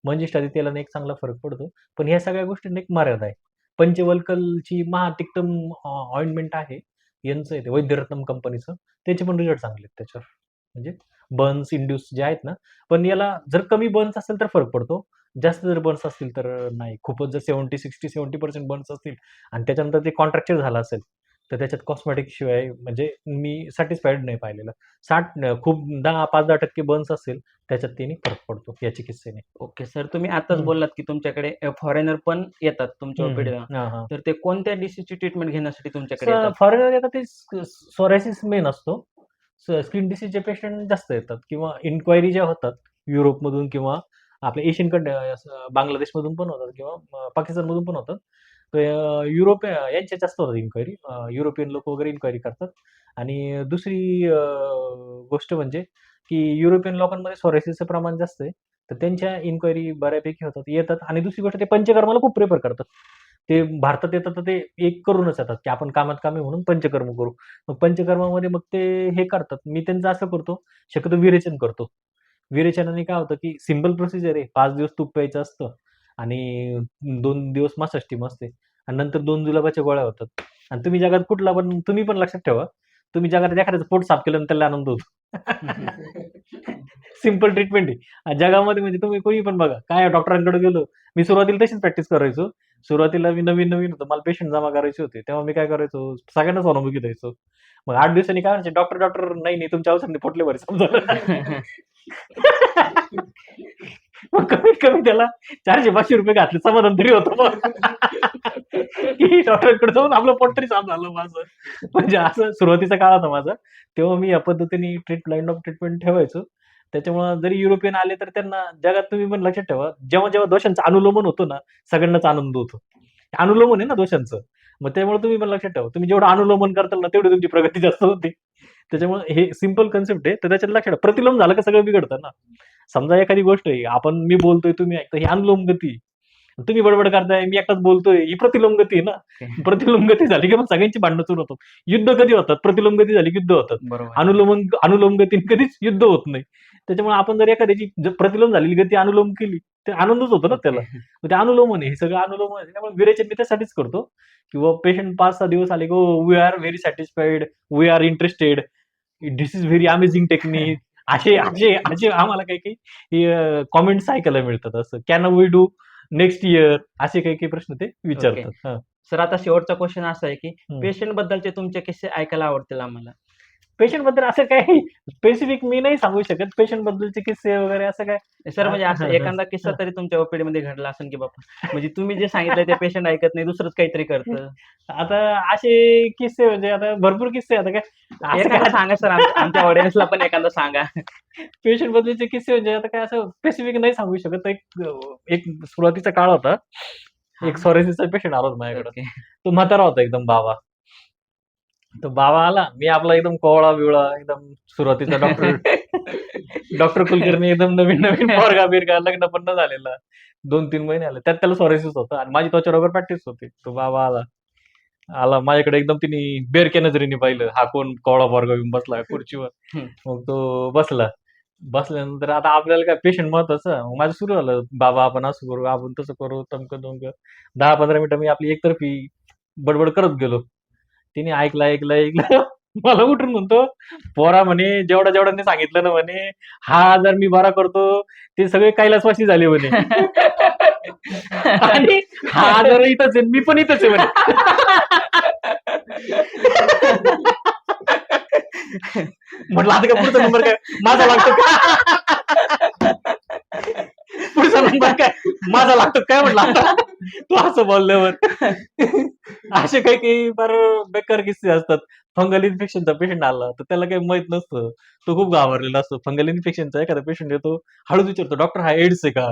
मंजिष्ठादी तेलाने एक चांगला फरक पडतो. पण ह्या सगळ्या गोष्टींना एक मर्यादा आहे. पंचवल्कलची महातिक्तम ऑइंटमेंट आहे. यांचं आहे ते वैद्यरत्नम कंपनीचं. त्याचे पण रिझल्ट चांगले आहेत त्याच्यावर. म्हणजे बर्न्स इंड्यूस जे आहेत ना, पण याला जर कमी बर्न्स असेल तर फरक पडतो. जास्त जर बर्न्स असतील तर नाही. खूपच जर 60-70% बर्न्स असतील आणि त्याच्यानंतर ते कॉन्ट्रॅक्चर झालं असेल, तर त्याच्यात कॉस्मेटिक शिवाय म्हणजे मी सॅटिस्फाईड नाही पाहिलेलं. 60 खूप 5-10% बर्न्स असेल, त्याच्यात त्याने फरक पडतो या चिकित्सेने. ओके. सर तुम्ही आताच हं. बोललात, की तुमच्याकडे फॉरेनर पण येतात तुमच्या हं, हं. ओपीडीला. हां, हां. तर ते कोणत्या डिसीजची ट्रीटमेंट घेण्यासाठी तुमच्याकडे येतात? फॉरेनर येतात ते सोरायसिस मेन असतो. स्किन डिसीजचे पेशंट जास्त येतात किंवा इन्क्वायरी ज्या होतात युरोपमधून किंवा आपल्या एशियन बांगलादेशमधून पण होतात किंवा पाकिस्तानमधून पण होतात. तर युरोप यांच्या जास्त होतात इन्क्वायरी. युरोपियन लोक वगैरे इन्क्वायरी करतात. आणि दुसरी गोष्ट म्हणजे की युरोपियन लोकांमध्ये सोरायसिसचं प्रमाण जास्त आहे. तर त्यांच्या इन्क्वायरी बऱ्यापैकी होतात, येतात. आणि दुसरी गोष्ट ते पंचकर्माला खूप प्रेफर करतात. ते भारतात येतात तर ते एक करूनच येतात, की आपण कामात कामी म्हणून पंचकर्म करू. मग पंचकर्मामध्ये मग ते हे करतात. मी त्यांचं असं करतो, शक्यतो विरेचन करतो. विरेचनाने काय होतं, की सिंपल प्रोसिजर आहे. 5 दिवस तूप प्यायचं असतं आणि 2 दिवस मसाज टीम असते आणि नंतर 2 जुलाबाच्या गोळ्या होतात. आणि तुम्ही जगात कुठला पण तुम्ही पण लक्षात ठेवा, तुम्ही जगात एखाद्याचं पोट साफ केलं आणि त्याला आनंद होतो. सिंपल ट्रीटमेंट आहे. जगामध्ये म्हणजे तुम्ही कोणी पण बघा. काय डॉक्टरांकडे गेलो. मी सुरुवातीला तशीच प्रॅक्टिस करायचो. सुरुवातीला मी नवीन-नवीन होतो. मला पेशंट जमा करायचे होते. तेव्हा मी काय करायचो, सगळ्यांनाच सहानुभूती द्यायचो. मग 8 दिवसांनी काय म्हणायचे, "डॉक्टर, डॉक्टर नाही, तुमच्या औषधाने पोटले बरे समजा." मग कमीत कमी त्याला ₹400-500 घातले समाधान तरी होतं मग. की डॉक्टरकडे जाऊन आपलं पोट तरी साफ झालं माझं. म्हणजे असं सुरुवातीचा काळ होता माझा. तेव्हा मी या पद्धतीने लाईन ऑफ ट्रीटमेंट ठेवायचो. त्याच्यामुळं जरी युरोपियन आले तर त्यांना जगात तुम्ही पण लक्षात ठेवा, जेव्हा-जेव्हा दोषांचं अनुलोमन होतं ना, सगळ्यांनाच आनंद होतो. अनुलोमन आहे ना दोषांचं. मग त्यामुळे तुम्ही पण लक्षात ठेवा. तुम्ही जेवढं अनुलोमन करताल ना, तेवढी तुमची प्रगती जास्त होते. त्याच्यामुळे हे सिंपल कन्सेप्ट आहे. तर त्याच्यात लक्षात ठेवा. प्रतिलोम झालं का सगळं बिघडतं ना. समजा एखादी गोष्ट आहे, मी बोलतोय, तुम्ही ऐकता, ही अनुलोम गती आहे. तुम्ही बडबड करताय, मी एकटाच बोलतोय, ही प्रतिलोम गती आहे ना. प्रतिलोम गती झाली की मग सगळ्यांची भांडणं सुरू होतात. युद्ध कधी होतात? प्रतिलोम गती झाली की युद्ध होतात. बरोबर. अनुलोम गतीने कधीच युद्ध होत नाही. त्याच्यामुळे आपण जर एखाद्याची प्रतिलोम झालेली गती अनुलोम केली, तर आनंदच होतो ना त्याला. ओके. मग ते अनुलोमन आहे. हे सगळं अनुलोमन आहे. त्यामुळे विरेचन मी त्यासाठीच करतो किंवा पेशंट 5-6 दिवस आले, "हो, we are very satisfied, we are interested, this is very amazing technique." असे असे असे आम्हाला काही कमेंट्स ऐकायला मिळतात असं. "Can we do next year?" असे काही प्रश्न ते ओके. विचारतात. हां. सर आता शेवटचा क्वेशन असा आहे, की हं. पेशंट बद्दलचे तुमचे किस्से ऐकायला आवडतील आम्हाला. पेशंटबद्दल असं काही स्पेसिफिक मी नाही सांगू शकत. पेशंटबद्दलचे किस्से वगैरे असं काय. सर हां, म्हणजे असं हां, हां, एखादा किस्सा हां. तरी तुमच्या ओपीडीमध्ये घडला असेल, की बाबा म्हणजे तुम्ही जे सांगितलंय ते पेशंट ऐकत नाही, दुसरंच काहीतरी करतं. आता असे किस्से म्हणजे आता भरपूर किस्से आता काय असं एखादा काय सांगा सर आमच्या ऑडियन्सला पण एखादा सांगा. पेशंट बद्दलचे किस्से म्हणजे आता काय असं स्पेसिफिक नाही सांगू शकत. एक सुरुवातीचा काळ होता. हां. एक सोरायसिसचा पेशंट आला होता माझ्याकडं. ओके. तो म्हातारा होता एकदम बाबा. तो बाबा आला. मी आपला एकदम कोवळा-बिवळा एकदम सुरुवातीचा डॉक्टर डॉक्टर कुलकर्णी एकदम नवीन-नवीन पोरगा-बिरगा, लग्न पण न झालेला. 2-3 महिने आले. त्यात त्याला सोरायसिस होता आणि माझी त्वचा रोगावर प्रॅक्टिस होती. तो बाबा आला. आला माझ्याकडे एकदम तिने बेरक्या नजरेने पाहिलं. हा कोण कोवळा पोरगा येऊन बसला खुर्चीवर. हं. मग तो बसला. बसल्यानंतर आता आपल्याला काय पेशंट महत्वाचं. मग माझं सुरू झालं, "बाबा आपण असं करू, आपण तसं करू, तमकं-तुमकं." 10-15 मिनिटं मी आपली एकतर्फी बडबड करत गेलो. तिने ऐकलं. मला उठून म्हणतो, "पोरा म्हणे जेवढ्या-जेवढ्यांनी सांगितलं ना म्हणे, हा आजार मी बरा करतो, ते सगळे कैलासवासी झाले म्हणे." आणि हा आजार इथंच आहे, मी पण इथंच आहे म्हणे. म्हटलं आता का पुढचा नंबर काय माझा लागतो का? पुढचा नंबर काय माझा लागतो काय म्हटलं आता तू असं बोलल्यावर. असे काही काही फार बेकार किस्से असतात. फंगल इन्फेक्शनचा पेशंट आला तर त्याला काही माहित नसतं, तो खूप घाबरलेला असतो. फंगल इन्फेक्शनचा एखादा पेशंट येतो, हळूच विचारतो, डॉक्टर हा एड्स आहे का?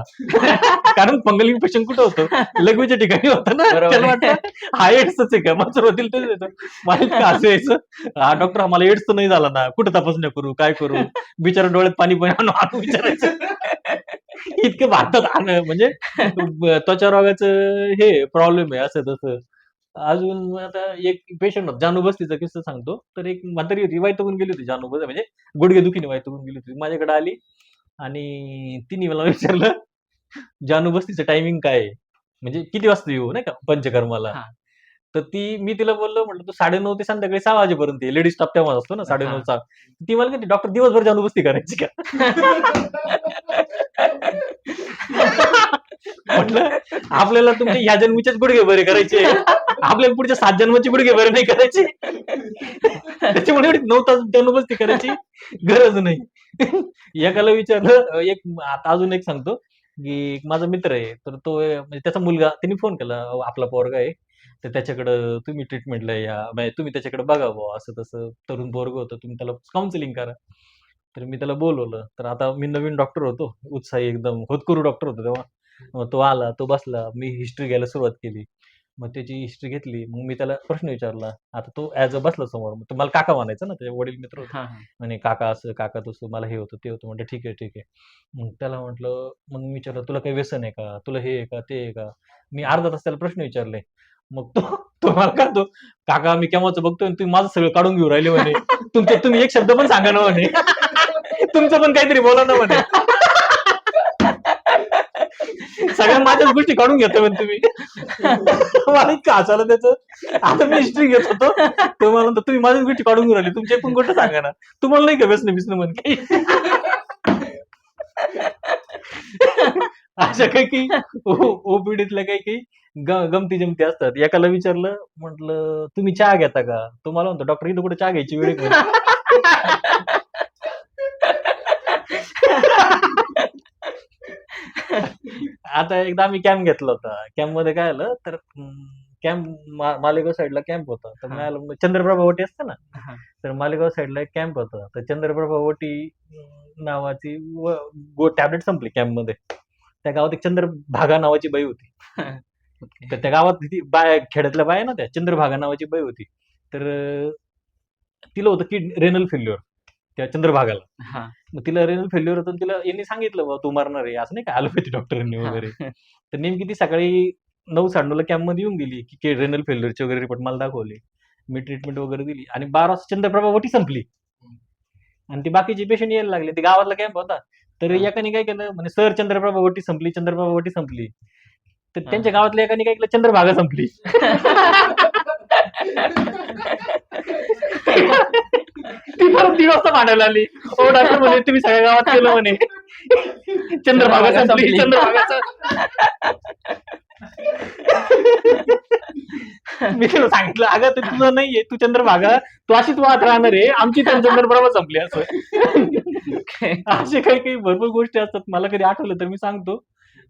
कारण फंगल इन्फेक्शन कुठं होतं, लघवीच्या ठिकाणी होतं ना. बरोबर त्याला आहे. वाटतं हा एड्सच आहे का, मग सुरुवातीला तेच येतं. मला इतकं हसू यायचं, हा डॉक्टर आम्हाला एड्स तर नाही झाला ना, कुठं तपासण्या करू, काय करू? बिचारा डोळ्यात पाणी पण आणून विचारायचं. इतकं भारतात म्हणजे त्वचा रोगाचं हे प्रॉब्लेम आहे असं तसं. अजून आता एक पेशंट होता, जानू बस्तीचा किस्सा सांगतो. तर एक म्हातारी होती, वैतागून गेली होती जानू म्हणजे गुडघेदुखीने वैतागून गेली होती. माझ्याकडे आली आणि तिने मला विचारलं, जानू बस्तीचं टायमिंग काय आहे? म्हणजे किती वाजता येऊ नाही का पंचकर्माला? हां. तर मी तिला बोललो, म्हटलं तू 9:30 ते संध्याकाळी 6 वाजेपर्यंत ये. लेडीज स्टाफ तेव्हा असतो ना 9:30-6. ती मला म्हणते, डॉक्टर दिवसभर जानू बस्ती करायची का? म्हटलं आपल्याला तुमच्या ह्या जन्मीचेच गुडघे बरे करायचे, आपल्याला पुढच्या 7 जन्माचे गुडघे बरे नाही करायचे. त्याच्यामुळे एवढी 9 तास जानू बस्ती करायची गरज नाही. एकाला विचारलं, आता अजून एक सांगतो, की माझा मित्र आहे, तर तो म्हणजे त्याचा मुलगा त्यांनी फोन केला, आपला पोरगा आहे, तर त्याच्याकडं तुम्ही ट्रीटमेंटला या, म्हणजे तुम्ही त्याच्याकडे बघा बुवा, असं तसं तरुण पोरगं होतं, तुम्ही त्याला काउन्सिलिंग करा. तर मी त्याला बोलवलं. तर आता मी नवीन डॉक्टर होतो, उत्साही एकदम होतकरू डॉक्टर होतो तेव्हा. मग तो आला, तो बसला. मी हिस्ट्री घ्यायला सुरुवात केली. मग त्याची हिस्ट्री घेतली. मग मी त्याला प्रश्न विचारला. आता तो ॲज अ बसला समोर. मग तो मला काका म्हणायचा ना, त्याचे वडील मित्र होते. हां, हां. म्हणे, "काका असं, काका तसं, मला हे होतं, ते होतं." म्हटलं, "ठीक आहे, ठीक आहे." मग त्याला म्हटलं, मग मी विचारलं, "तुला काही व्यसन आहे का? तुला हे आहे का? ते आहे का?" मी अर्धा तास त्याला प्रश्न विचारले. मग तो तो मला म्हणतो, "काका मी केव्हाचं बघतोय आणि तुम्ही माझं सगळं काढून घेऊन राहिले म्हणे. तुम्ही एक शब्द पण सांगा ना म्हणे. तुमचं पण काहीतरी बोला ना म्हणे. सगळ्या माझ्याच गोष्टी काढून घेतोय म्हणे तुम्ही." मला इतकं हसायला त्याचं. आता मी हिस्ट्री घेत होतो. तो मला म्हणतो, "तुम्ही माझ्याच गोष्टी काढून घेऊन राहिले. तुमची एक पण गोष्ट सांगा ना. तुम्हाला नाही का व्यसन-बिसन म्हणे काही?" अशा काही ओपीडीतल्या काही गमती-जमती असतात. एकाला विचारलं, म्हटलं, "तुम्ही चहा घेता का?" तो मला म्हणतो, "डॉक्टर इथं कुठे चहा घ्यायची वेळ आहे का?" आता एकदा आम्ही कॅम्प घेतला होता. कॅम्पमध्ये काय झालं, तर कॅम्प मालेगाव साईडला कॅम्प होता. तर हां. मिळालं चंद्रप्रभा वटी असते ना, हां. तर मालेगाव साईडला एक कॅम्प होता. तर चंद्रप्रभा वटी नावाची टॅबलेट संपली कॅम्पमध्ये. त्या गावात एक चंद्रभागा नावाची बाई होती. ओके. तर त्या गावात ती खेड्यातल्या बाया ना, त्या चंद्रभागा नावाची बाई होती. तर तिला होतं की रेनल फेल्युअर त्या चंद्रभागाला. हां. मग तिला रेनल फेल्युअर होतं आणि तिला यांनी सांगितलं, "बाबा तू मरणार आहे." असं नाही का ॲलोपॅथी डॉक्टरांनी हां. वगैरे. तर नेमकी ती सकाळी 9:30ला कॅम्पमध्ये येऊन गेली, की रेनल फेल्युअरचे वगैरे रिपोर्ट मला दाखवले. मी ट्रीटमेंट वगैरे दिली आणि 12 वाजता चंद्रप्रभा वटी संपली. आणि ते बाकीचे पेशंट यायला लागले. ते गावातला कॅम्प होता. तर हां. एकाने काय केलं, म्हणे, "सर चंद्रप्रभा वटी संपली, चंद्रप्रभा वटी संपली." तर हां. त्यांच्या गावातल्या एकाने काय केलं, चंद्रभागा संपली. ती परत 3 वाजता भांडायला आली. "ओ डॉक्टर म्हणे तुम्ही सगळ्या गावात केलं म्हणे. चंद्रभागा संपली, चंद्रभागाचं." मी तिला सांगितलं, "अगं ते तुझं नाहीये, तू चंद्रभागा, तू अशीच वाहत राहणार आहे. आमची तर चंद्रप्रभा संपली." असं. ओके. असे काही काही भरपूर गोष्टी असतात. मला कधी आठवलं तर मी सांगतो.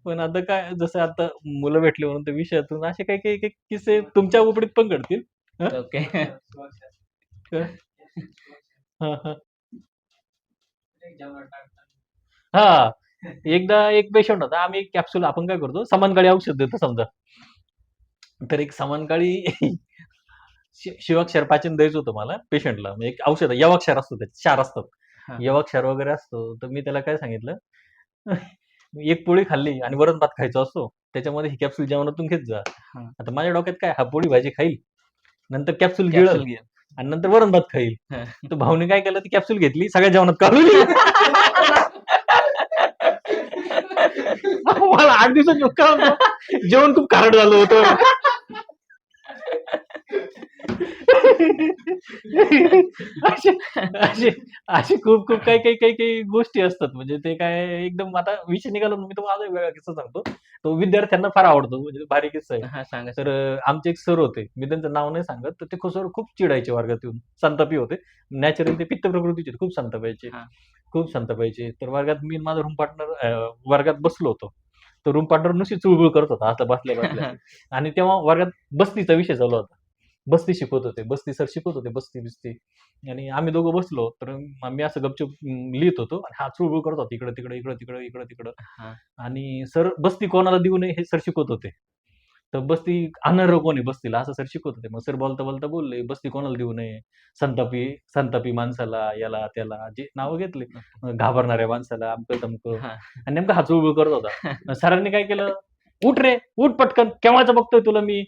पण आता काय, जसं आता मुलं भेटली म्हणून त्या विषयातून असे काही काही काही किस्से तुमच्या उपडीत पण घडतील. हं? ओके. हं. हां, हां. हां. एकदा एक पेशंट होता. आम्ही कॅप्सूल आपण काय करतो, समानकाळी औषध देतो समजा. तर एक समानकाळी शिवाक्षर पाचन द्यायचं होतं मला पेशंटला. म्हणजे एक औषध आहे, यवाक्षार असतो त्याच्यात, क्षार असतात. हां. यवाक्षार वगैरे असतो. तर मी त्याला काय सांगितलं, एक पोळी खाल्ली आणि वरण भात खायचा असतो. त्याच्यामध्ये ही कॅप्सूल जेवणातून घेत जा. हां. आता माझ्या डोक्यात काय, हा पोळी भाजी खाईल, नंतर कॅप्सूल गिळल कॅप्सूल घे. आणि नंतर वरण भात खाईल. हां. तर भाऊने काय केलं, ती कॅप्सूल घेतली, सगळ्या जेवणात काढली. मला 8 दिवसात कळलं, जेवण खूप खारट झालं होतं. असे असे असे खूप खूप काही काही काही काही गोष्टी असतात. म्हणजे ते काय एकदम आता विषय निघाला मी तुम्हाला अजून एक वेगळा किस्सा सांगतो. तो विद्यार्थ्यांना फार आवडतो. म्हणजे भारी किस्सा आहे. हां, सांगा तर सर. आमचे एक सर होते. मी त्यांचं नाव नाही सांगत. तर ते सर खूप चिडायचे वर्गात येऊन. संतापी होते. नॅचरली ते पित्त प्रकृतीचे होते. खूप संतापायचे. हां. खूप संतापायचे. तर वर्गात मी आणि माझा रूम पार्टनर वर्गात बसलो होतो. तर रूम पार्टनर नुसती चुळबुळ करत होता असं बसल्या-बसल्या. आणि तेव्हा वर्गात बस्तीचा विषय चालू होता. बस्ती शिकवत होते. बस्ती सर शिकवत होते. बस्ती-बिस्ती आणि आम्ही दोघं बसलो. तर मी असं गपचूप लिहित होतो आणि हा चुळबुळ करत होता. इकडं-तिकडं, इकडं-तिकडं, इकडं-तिकडं हां. आणि सर बस्ती कोणाला देऊ नये हे सर शिकवत होते. तर बस्ती आणणारं कोण आहे बस्तीला असं सर शिकवत होते. मग सर बोलता-बोलता बोलले, "बस्ती कोणाला देऊ नये? संतापी संतापी माणसाला, याला त्याला" जे नावं घेतले. घाबरणाऱ्या माणसाला, अमकं-तमकं हां. आणि नेमका हा चुळबुळ करत होता. सरांनी काय केलं, "उठ रे, उठ पटकन. केव्हाचं बघतोय तुला मी.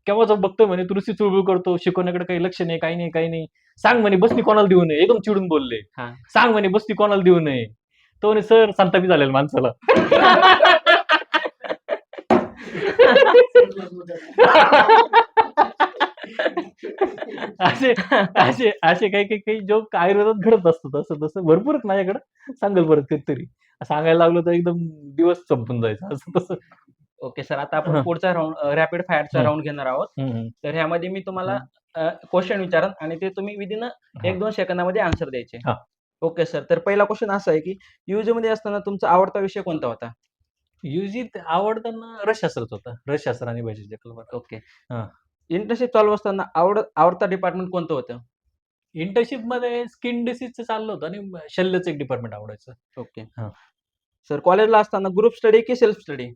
केव्हाचं बघतोय म्हणे तू नुसती चुळबुळ करतो. शिकवण्याकडे काही लक्ष नाही, काही नाही, काही नाही. सांग म्हणे बस्ती कोणाला देऊ नये." एकदम चिडून बोलले. हां. "सांग म्हणे बस्ती कोणाला देऊ नये." तो म्हणे, "सर संतापी झालेल्या माणसाला." असे असे असे काही काही काही जोक आयुर्वेदात घडत असतात असं तसं भरपूर आहेत माझ्याकडे सांगाल परत कधीतरी सांगायला लागलो तर एकदम दिवस संपून जायचा असं तसं ओके सर. आता आपण हं, पुढचा राउंड रॅपिड फायरचा हं, राउंड घेणार आहोत. हं, हं, तर ह्यामध्ये मी तुम्हाला हं. क्वेशन विचारेन आणि ते तुम्ही विदिन हा 1-2 सेकंदामध्ये आन्सर द्यायचे. हा ओके सर. तर पहिला क्वेशन असा आहे, की यूजीमध्ये असताना तुमचा आवडता विषय कोणता होता? युजी आवडताना रसशास्त्रच होता रसशास्त्र आणि भाषेचे कल्पना ओके. हा इंटर्नशिप चालू असताना आवडता डिपार्टमेंट कोणतं होतं? इंटर्नशिप मध्ये स्किन डिसीजचं चाललं होतं आणि शल्यचं एक डिपार्टमेंट आवडायचं ओके. हां. सर कॉलेजला असताना ग्रुप स्टडी की सेल्फ स्टडी?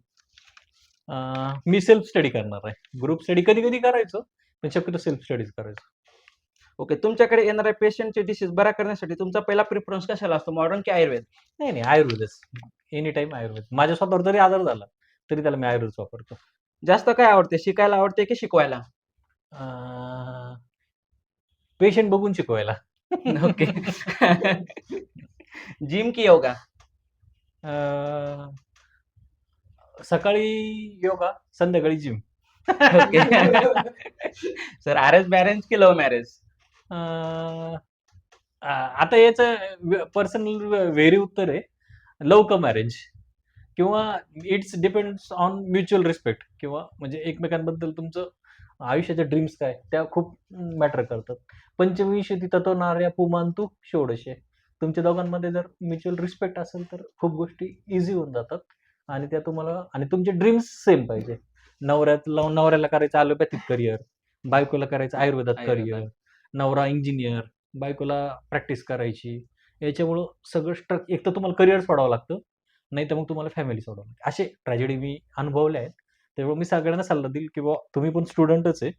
मी सेल्फ स्टडी करणार आहे ग्रुप स्टडी कधी कधी करायचो पण शक्यतो सेल्फ स्टडीज करायचो ओके. तुमच्याकडे येणाऱ्या पेशंटची डिसीज बरा करण्यासाठी तुमचा पहिला प्रिफरन्स कशाला असतो? मॉडर्न की आयुर्वेद? नाही नाही आयुर्वेदच एनी टाइम आयुर्वेद माझ्या स्वतःवर जरी आजार झाला तरी त्याला मी आयुर्वेद वापरतो जास्त काय आवडते? शिकायला आवडते की शिकवायला? पेशंट बघून शिकवायला ओके. जिम की योगा? अं, सकाळी योगा संध्याकाळी gym okay. Sir arrange marriage की लव्ह मॅरेज? आता याचं पर्सनल व्हेरी उत्तर आहे लव कम मॅरेज किंवा it's depends on mutual respect किंवा म्हणजे एकमेकांबद्दल तुमचं आयुष्याच्या ड्रीम्स काय त्या खूप मॅटर करतात पंचविंशती तत्वनार्या पुमांतू षोडशे तुमच्या दोघांमध्ये जर म्युच्युअल रिस्पेक्ट असेल तर खूप गोष्टी इझी होऊन जातात आणि त्या तुम्हाला आणि तुमचे ड्रीम्स सेम पाहिजे नवऱ्याला करायचं ॲलोपॅथिक करिअर बायकोला करायचं आयुर्वेदात करिअर नवरा इंजिनियर बायकोला प्रॅक्टिस करायची याच्यामुळं सगळं एक तर तुम्हाला करिअर सोडावं लागतं नाही तर मग तुम्हाला फॅमिली सोडावं लागते असे ट्रॅजेडी मी अनुभवले आहेत त्यामुळे मी सगळ्यांना सल्ला देईल की तुम्ही पण स्टुडंटच आहे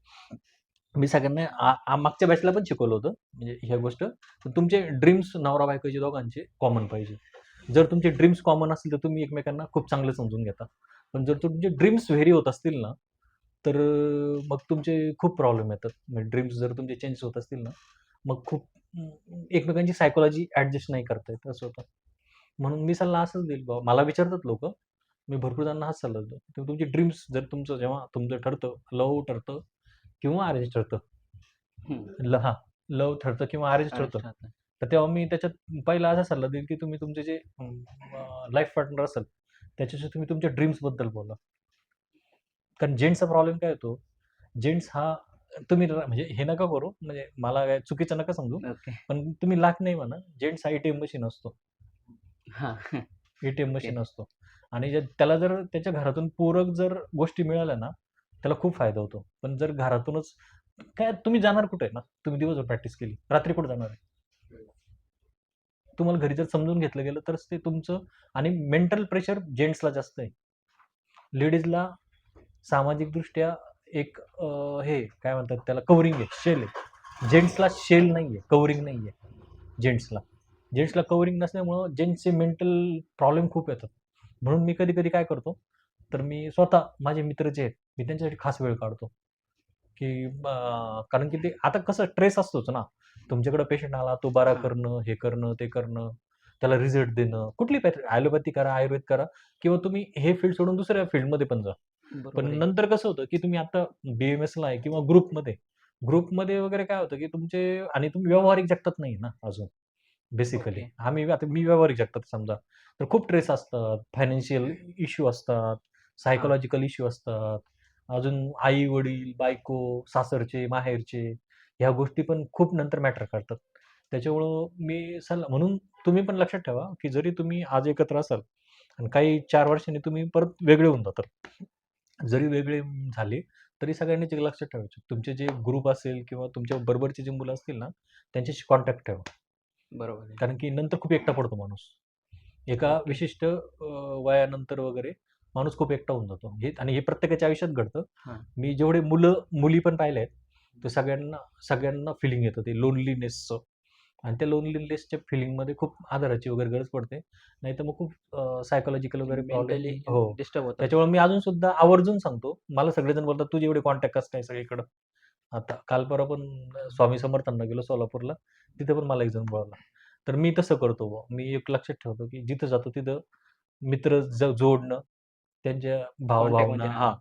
मी सगळ्यांना मागच्या बॅचला पण शिकवलं होतं म्हणजे ह्या गोष्ट पण तुमचे ड्रीम्स नवरा बायकोचे दोघांचे कॉमन पाहिजे जर तुमचे ड्रीम्स कॉमन असतील तर तुम्ही एकमेकांना खूप चांगले समजून घेता पण जर तुमचे ड्रीम्स व्हेरी होत असतील ना तर मग तुमचे खूप प्रॉब्लेम येतात म्हणजे ड्रीम्स जर तुमचे चेंज होत असतील ना मग खूप एकमेकांची सायकोलॉजी ॲडजस्ट नाही करता येत असं होतं म्हणून मी सल्ला असंच देईल बाबा मला विचारतात लोक मी भरपूर जणांना हाच सल्ला देतो तुम्ही तुमची ड्रीम्स जर तुमचं जेव्हा तुमचं ठरतं लव ठरतं किंवा अरेंज ठरतं हां लव ठरतं किंवा अरेंज ठरतं तर तेव्हा मी त्याच्यात पहिला असा सल्ला देईल की तुम्ही तुमचे जे लाईफ पार्टनर असेल त्याच्याशी तुम्ही तुमच्या ड्रीम्सबद्दल बोला कारण जेंट्सचा प्रॉब्लेम काय होतो जेंट्स हा तुम्ही म्हणजे हे नका करू म्हणजे मला काय चुकीचं नका समजू ओके. पण तुम्ही लाख नाही म्हणा जेंट्स हा एटीएम मशीन असतो हां. एटीएम मशीन असतो आणि त्याला जर त्याच्या घरातून पूरक जर गोष्टी मिळाल्या ना त्याला खूप फायदा होतो पण जर घरातूनच काय तुम्ही जाणार कुठे आहे ना तुम्ही दिवसभर प्रॅक्टिस केली रात्री कुठे जाणार आहे तुम्हाला घरी जर समजून घेतलं गेलं तरच ते तुमचं आणि मेंटल प्रेशर जेंट्सला जास्त आहे लेडीजला सामाजिकदृष्ट्या एक हे काय म्हणतात त्याला कवरिंग आहे शेल आहे जेंट्सला शेल नाही आहे कवरिंग नाही आहे जेंट्सला कवरिंग नसल्यामुळं जेंट्सचे मेंटल प्रॉब्लेम खूप येतात म्हणून मी कधी कधी काय करतो तर मी स्वतः माझे मित्र जे आहेत मी त्यांच्यासाठी खास वेळ काढतो की कारण की ते आता कसं स्ट्रेस असतोच ना तुमच्याकडे पेशंट आला तो बरा करणं हे करणं ते करणं त्याला रिझल्ट देणं कुठली ॲलोपॅथी करा आयुर्वेद करा किंवा तुम्ही हे फील्ड सोडून दुसऱ्या फील्डमध्ये पण जा पण नंतर कसं होतं की तुम्ही आता BMS ला आहे किंवा ग्रुपमध्ये ग्रुपमध्ये वगैरे काय होतं, की तुमचे आणि तुम्ही व्यावहारिक जगतात नाही ना अजून बेसिकली. ओके. आता मी व्यावहारिक जगतात समजा, तर खूप ट्रेस असतात, फायनान्शियल इश्यू असतात, हां. सायकॉलॉजिकल इश्यू असतात. अजून आई-वडील, बायको, सासरचे, माहेरचे ह्या गोष्टी पण खूप नंतर मॅटर करतात. त्याच्यामुळं मी सल्ला म्हणून तुम्ही पण लक्षात ठेवा, की जरी तुम्ही आज एकत्र असाल आणि काही 4 वर्षांनी तुम्ही परत वेगळे होऊन जातात. जरी वेगळे झाले, तरी सगळ्यांनीच एक लक्षात ठेवायचं. तुमचे जे ग्रुप असेल किंवा तुमच्या बरोबरचे जे मुलं असतील ना, त्यांच्याशी कॉन्टॅक्ट ठेवा. बरोबर आहे. कारण की नंतर खूप एकटा पडतो माणूस. एका ओके. विशिष्ट वयानंतर वगैरे माणूस खूप एकटा होऊन जातो. हे प्रत्येकाच्या आयुष्यात घडतं. हां. मी जेवढे मुली पण पाहिले आहेत, ते सगळ्यांना सगळ्यांना फिलिंग येतं ते लोनलीनेसचं आणि त्या लोनलीनेसच्या फिलिंगमध्ये खूप आधाराची वगैरे गरज पडते. नाहीतर मग खूप सायकॉलॉजिकल वगैरे प्रॉब्लेम मेंटली हो. डिस्टर्ब होतात. त्याच्यामुळे मी अजून सुद्धा आवर्जून सांगतो. मला सगळेजण बोलतात, "तुझे एवढे कॉन्टॅक्ट कसं काय सगळीकडं?" आता काल परवा पण स्वामी समर्थांना गेलो सोलापूरला. तिथे पण मला एक जण बोलला. तर मी तसं करतो बुवा. मी एक लक्षात ठेवतो, की जिथं जातो तिथं मित्र जोडणं, त्यांच्या भावभावना कॉन्टॅक्टमध्ये हां, राहणं.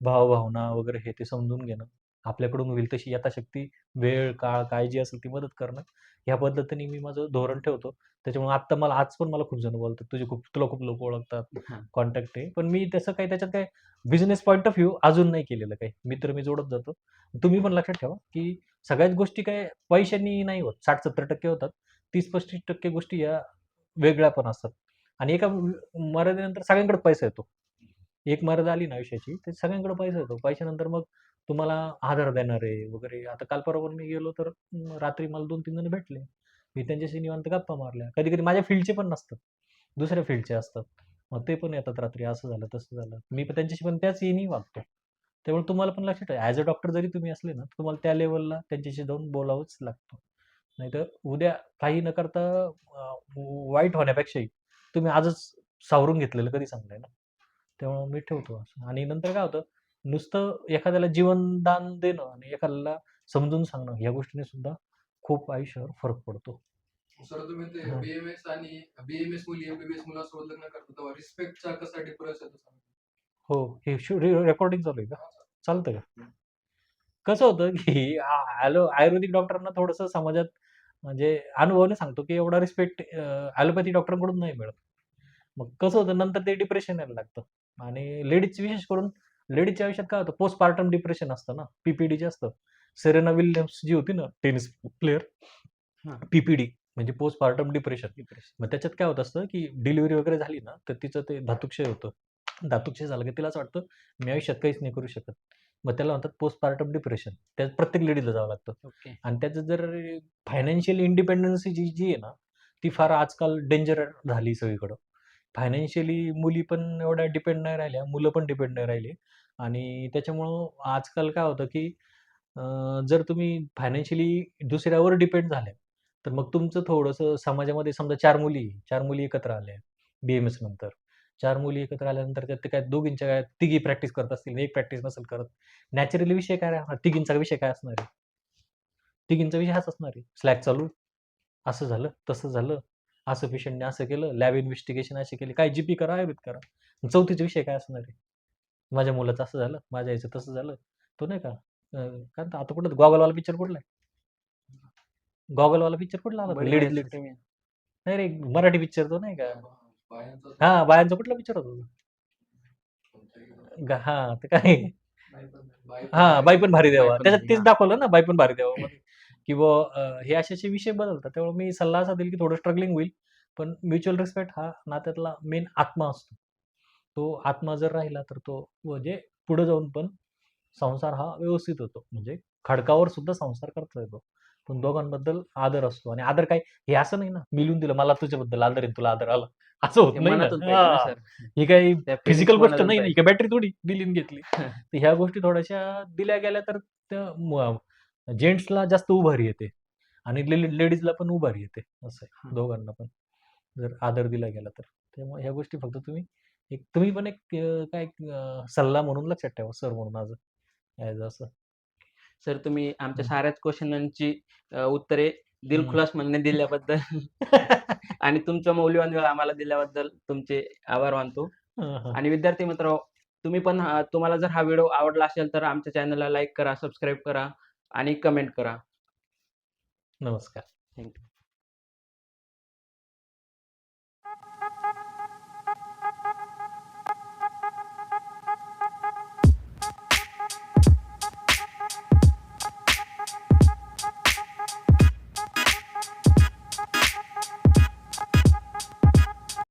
भावभावना वगैरे हे ते समजून घेणं. आपल्याकडून होईल तशी यथाशक्ती वेळ, काळ, काय जी असेल ती मदत करणं. ह्या पद्धतीने मी माझं धोरण ठेवतो. त्याच्यामुळे आज पण मला खूप जण बोलतात, तुला खूप लोकं ओळखतात, हां. कॉन्टॅक्ट आहे. पण मी तसं काही त्याच्यात काही बिझनेस पॉइंट ऑफ व्ह्यू अजून नाही केलेलं काही. मित्र मी जोडत जातो. तुम्ही पण लक्षात ठेवा, की सगळ्याच गोष्टी काय पैशांनी नाही होत. 60-70% होतात. 30-35% गोष्टी या वेगळ्या पण असतात. आणि एका मर्यादेनंतर सगळ्यांकडे पैसा येतो. एक मर्यादा आली ना आयुष्याची, तर सगळ्यांकडे पैसा येतो. पैशानंतर मग तुम्हाला आधार देणारे वगैरे आता काल परवा मी गेलो तर रात्री मला 2-3 जण भेटले. मी त्यांच्याशी निवांत गप्पा मारल्या. कधी-कधी माझ्या फील्डचे पण नसतात. दुसऱ्या फील्डचे असतात. मग ते पण येतात रात्री असं झालं, तसं झालं. मी पण त्यांच्याशी पण त्याच याने वागतो. त्यामुळे तुम्हाला पण लक्षात ठेवा ॲज अ डॉक्टर जरी तुम्ही असले ना, तर तुम्हाला त्या लेव्हलला त्यांच्याशी जाऊन बोलावंच लागतं. नाहीतर उद्या काही न करता वाईट होण्यापेक्षाही तुम्ही आजच सावरून घेतलेलं कधी चांगलं आहे ना. त्यामुळे मी ठेवतो असं आणि नंतर काय होतं, नुसतं एखाद्याला जीवनदान देणं आणि एखाद्याला समजून सांगणं या गोष्टीने सुद्धा खूप आयुष्यावर फरक पडतो. सर तुम्ही ते हां. BMS आणि BMS मुली MBBS मुलासोबत लग्न करता तेव्हा रिस्पेक्टचा कसा डिफरन्स येतो सांगा? हो, हे रेकॉर्डिंग चालू आहे का? चालतं का? कसं होतं, की आयुर्वेदिक डॉक्टरांना थोडंसं समाजात म्हणजे अनुभवाने सांगतो, की एवढा रिस्पेक्ट ॲलोपॅथी डॉक्टरांकडून नाही मिळत. मग कसं होतं नंतर ते डिप्रेशन यायला लागतं आणि विशेष करून लेडीजच्या आयुष्यात काय होतं पोस्टपार्टम डिप्रेशन असतं ना, PPD जे असतं. सेरेना विल्यम्स जी होती ना टेनिस प्लेयर, हां. PPD म्हणजे पोस्टपार्टम डिप्रेशन. डिप्रेशन. मग त्याच्यात काय होत असतं, की डिलिव्हरी वगैरे झाली ना, तर तिचं ते धातुक्षय होतं. धातुक्षय झालं की तिला असं वाटतं, मी आयुष्यात काहीच नाही करू शकत. मग त्याला म्हणतात पोस्टपार्टम डिप्रेशन. त्यात प्रत्येक लेडीजला जावं लागतं. ओके. आणि त्याचं जर फायनान्शियल इंडिपेंडन्सी जी आहे ना, ती फार आजकाल डेंजर झाली सगळीकडं. फायनान्शियली मुली पण एवढ्या डिपेंड नाही राहिल्या, मुलं पण डिपेंड नाही राहिली आणि त्याच्यामुळं आजकाल काय होतं, की अ, जर तुम्ही फायनान्शियली दुसऱ्यावर डिपेंड झाले, तर मग तुमचं थोडंसं समाजामध्ये समजा 4 मुली एकत्र आल्या BMS नंतर. 4 मुली एकत्र आल्यानंतर त्यात ते काय दोघींच्या काय तिघी प्रॅक्टिस करत असतील, एक प्रॅक्टिस नसेल करत. नॅचरली विषय काय राहणार? तिघींचा विषय काय असणार आहे? तिघींचा विषय हाच असणार आहे. स्लॅग चालू, असं झालं, तसं झालं, असं पेशंटने असं केलं, लॅब इन्व्हेस्टिगेशन अशी केली. काय जीपी करा, आयुर्वेद करा. चौथीचा विषय काय असणार आहे? माझ्या मुलाचं असं झालं, माझ्या आईचं तसं झालं. तो नाही का काय म्हणतात आता कुठं गॉगलवाला पिक्चर कुठला आहे? गॉगलवाला पिक्चर कुठला आला बडी लेडीज वाली लेडीज छोटी मी. नाही रे मराठी पिक्चर तो नाही का? बायांचा हां, बायांचा कुठला पिक्चर होता तो? हां, ते काय हां, बाई पण भारी बाय देवा. पण त्याच्यात भारी. तेच हां. दाखवलं ना, बाई पण भारी देवामध्ये, की बुवा हे असे विषय बदलतात. त्यामुळे मी सल्ला असा देईल, की थोडं स्ट्रगलिंग होईल. पण म्युच्युअल रिस्पेक्ट हा नात्यातला मेन आत्मा असतो. तो आत्मा जर राहिला, तर तो म्हणजे पुढे जाऊन पण संसार हा व्यवस्थित होतो. म्हणजे खडकावर सुद्धा संसार करता येतो. पण दोघांबद्दल आदर असतो आणि आदर काय हे असं नाही ना, मी लिहून दिलं मला तुझ्याबद्दल आदर आहे, तुला आदर आला. असं होत ते नाही ना. मनातून पाहिजे ना हां, सर. ही काही त्या फिजिकल फीलिंग्स गोष्ट मनातून नाही ना, ही पाहिजे. काही बॅटरी थोडी दिली आणि घेतली. तर ह्या गोष्टी थोड्याशा दिल्या गेल्या तर जेंट्सला जास्त उभारी येते आणि लेडीजला पण उभारी येते. असं आहे हां. दोघांना पण. जर आदर दिला गेला तर. त्यामुळे ह्या गोष्टी फक्त तुम्ही पण एक काय सल्ला म्हणून लक्षात ठेवा सर म्हणून आज ॲज असं. सर तुम्ही आमच्या हं. साऱ्याच क्वेश्चनांची उत्तरे हं. दिलखुलासपणे दिल्याबद्दल आणि तुमचा मौल्यवान वेळ आम्हाला दिल्याबद्दल तुमचे आभार मानतो. हां, हां. आणि विद्यार्थी मित्र तुम्ही पण तुम्हाला जर हा व्हिडिओ आवडला असेल तर आमच्या चॅनलला लाईक करा, सबस्क्राईब करा आणि कमेंट करा. नमस्कार. थँक्यू.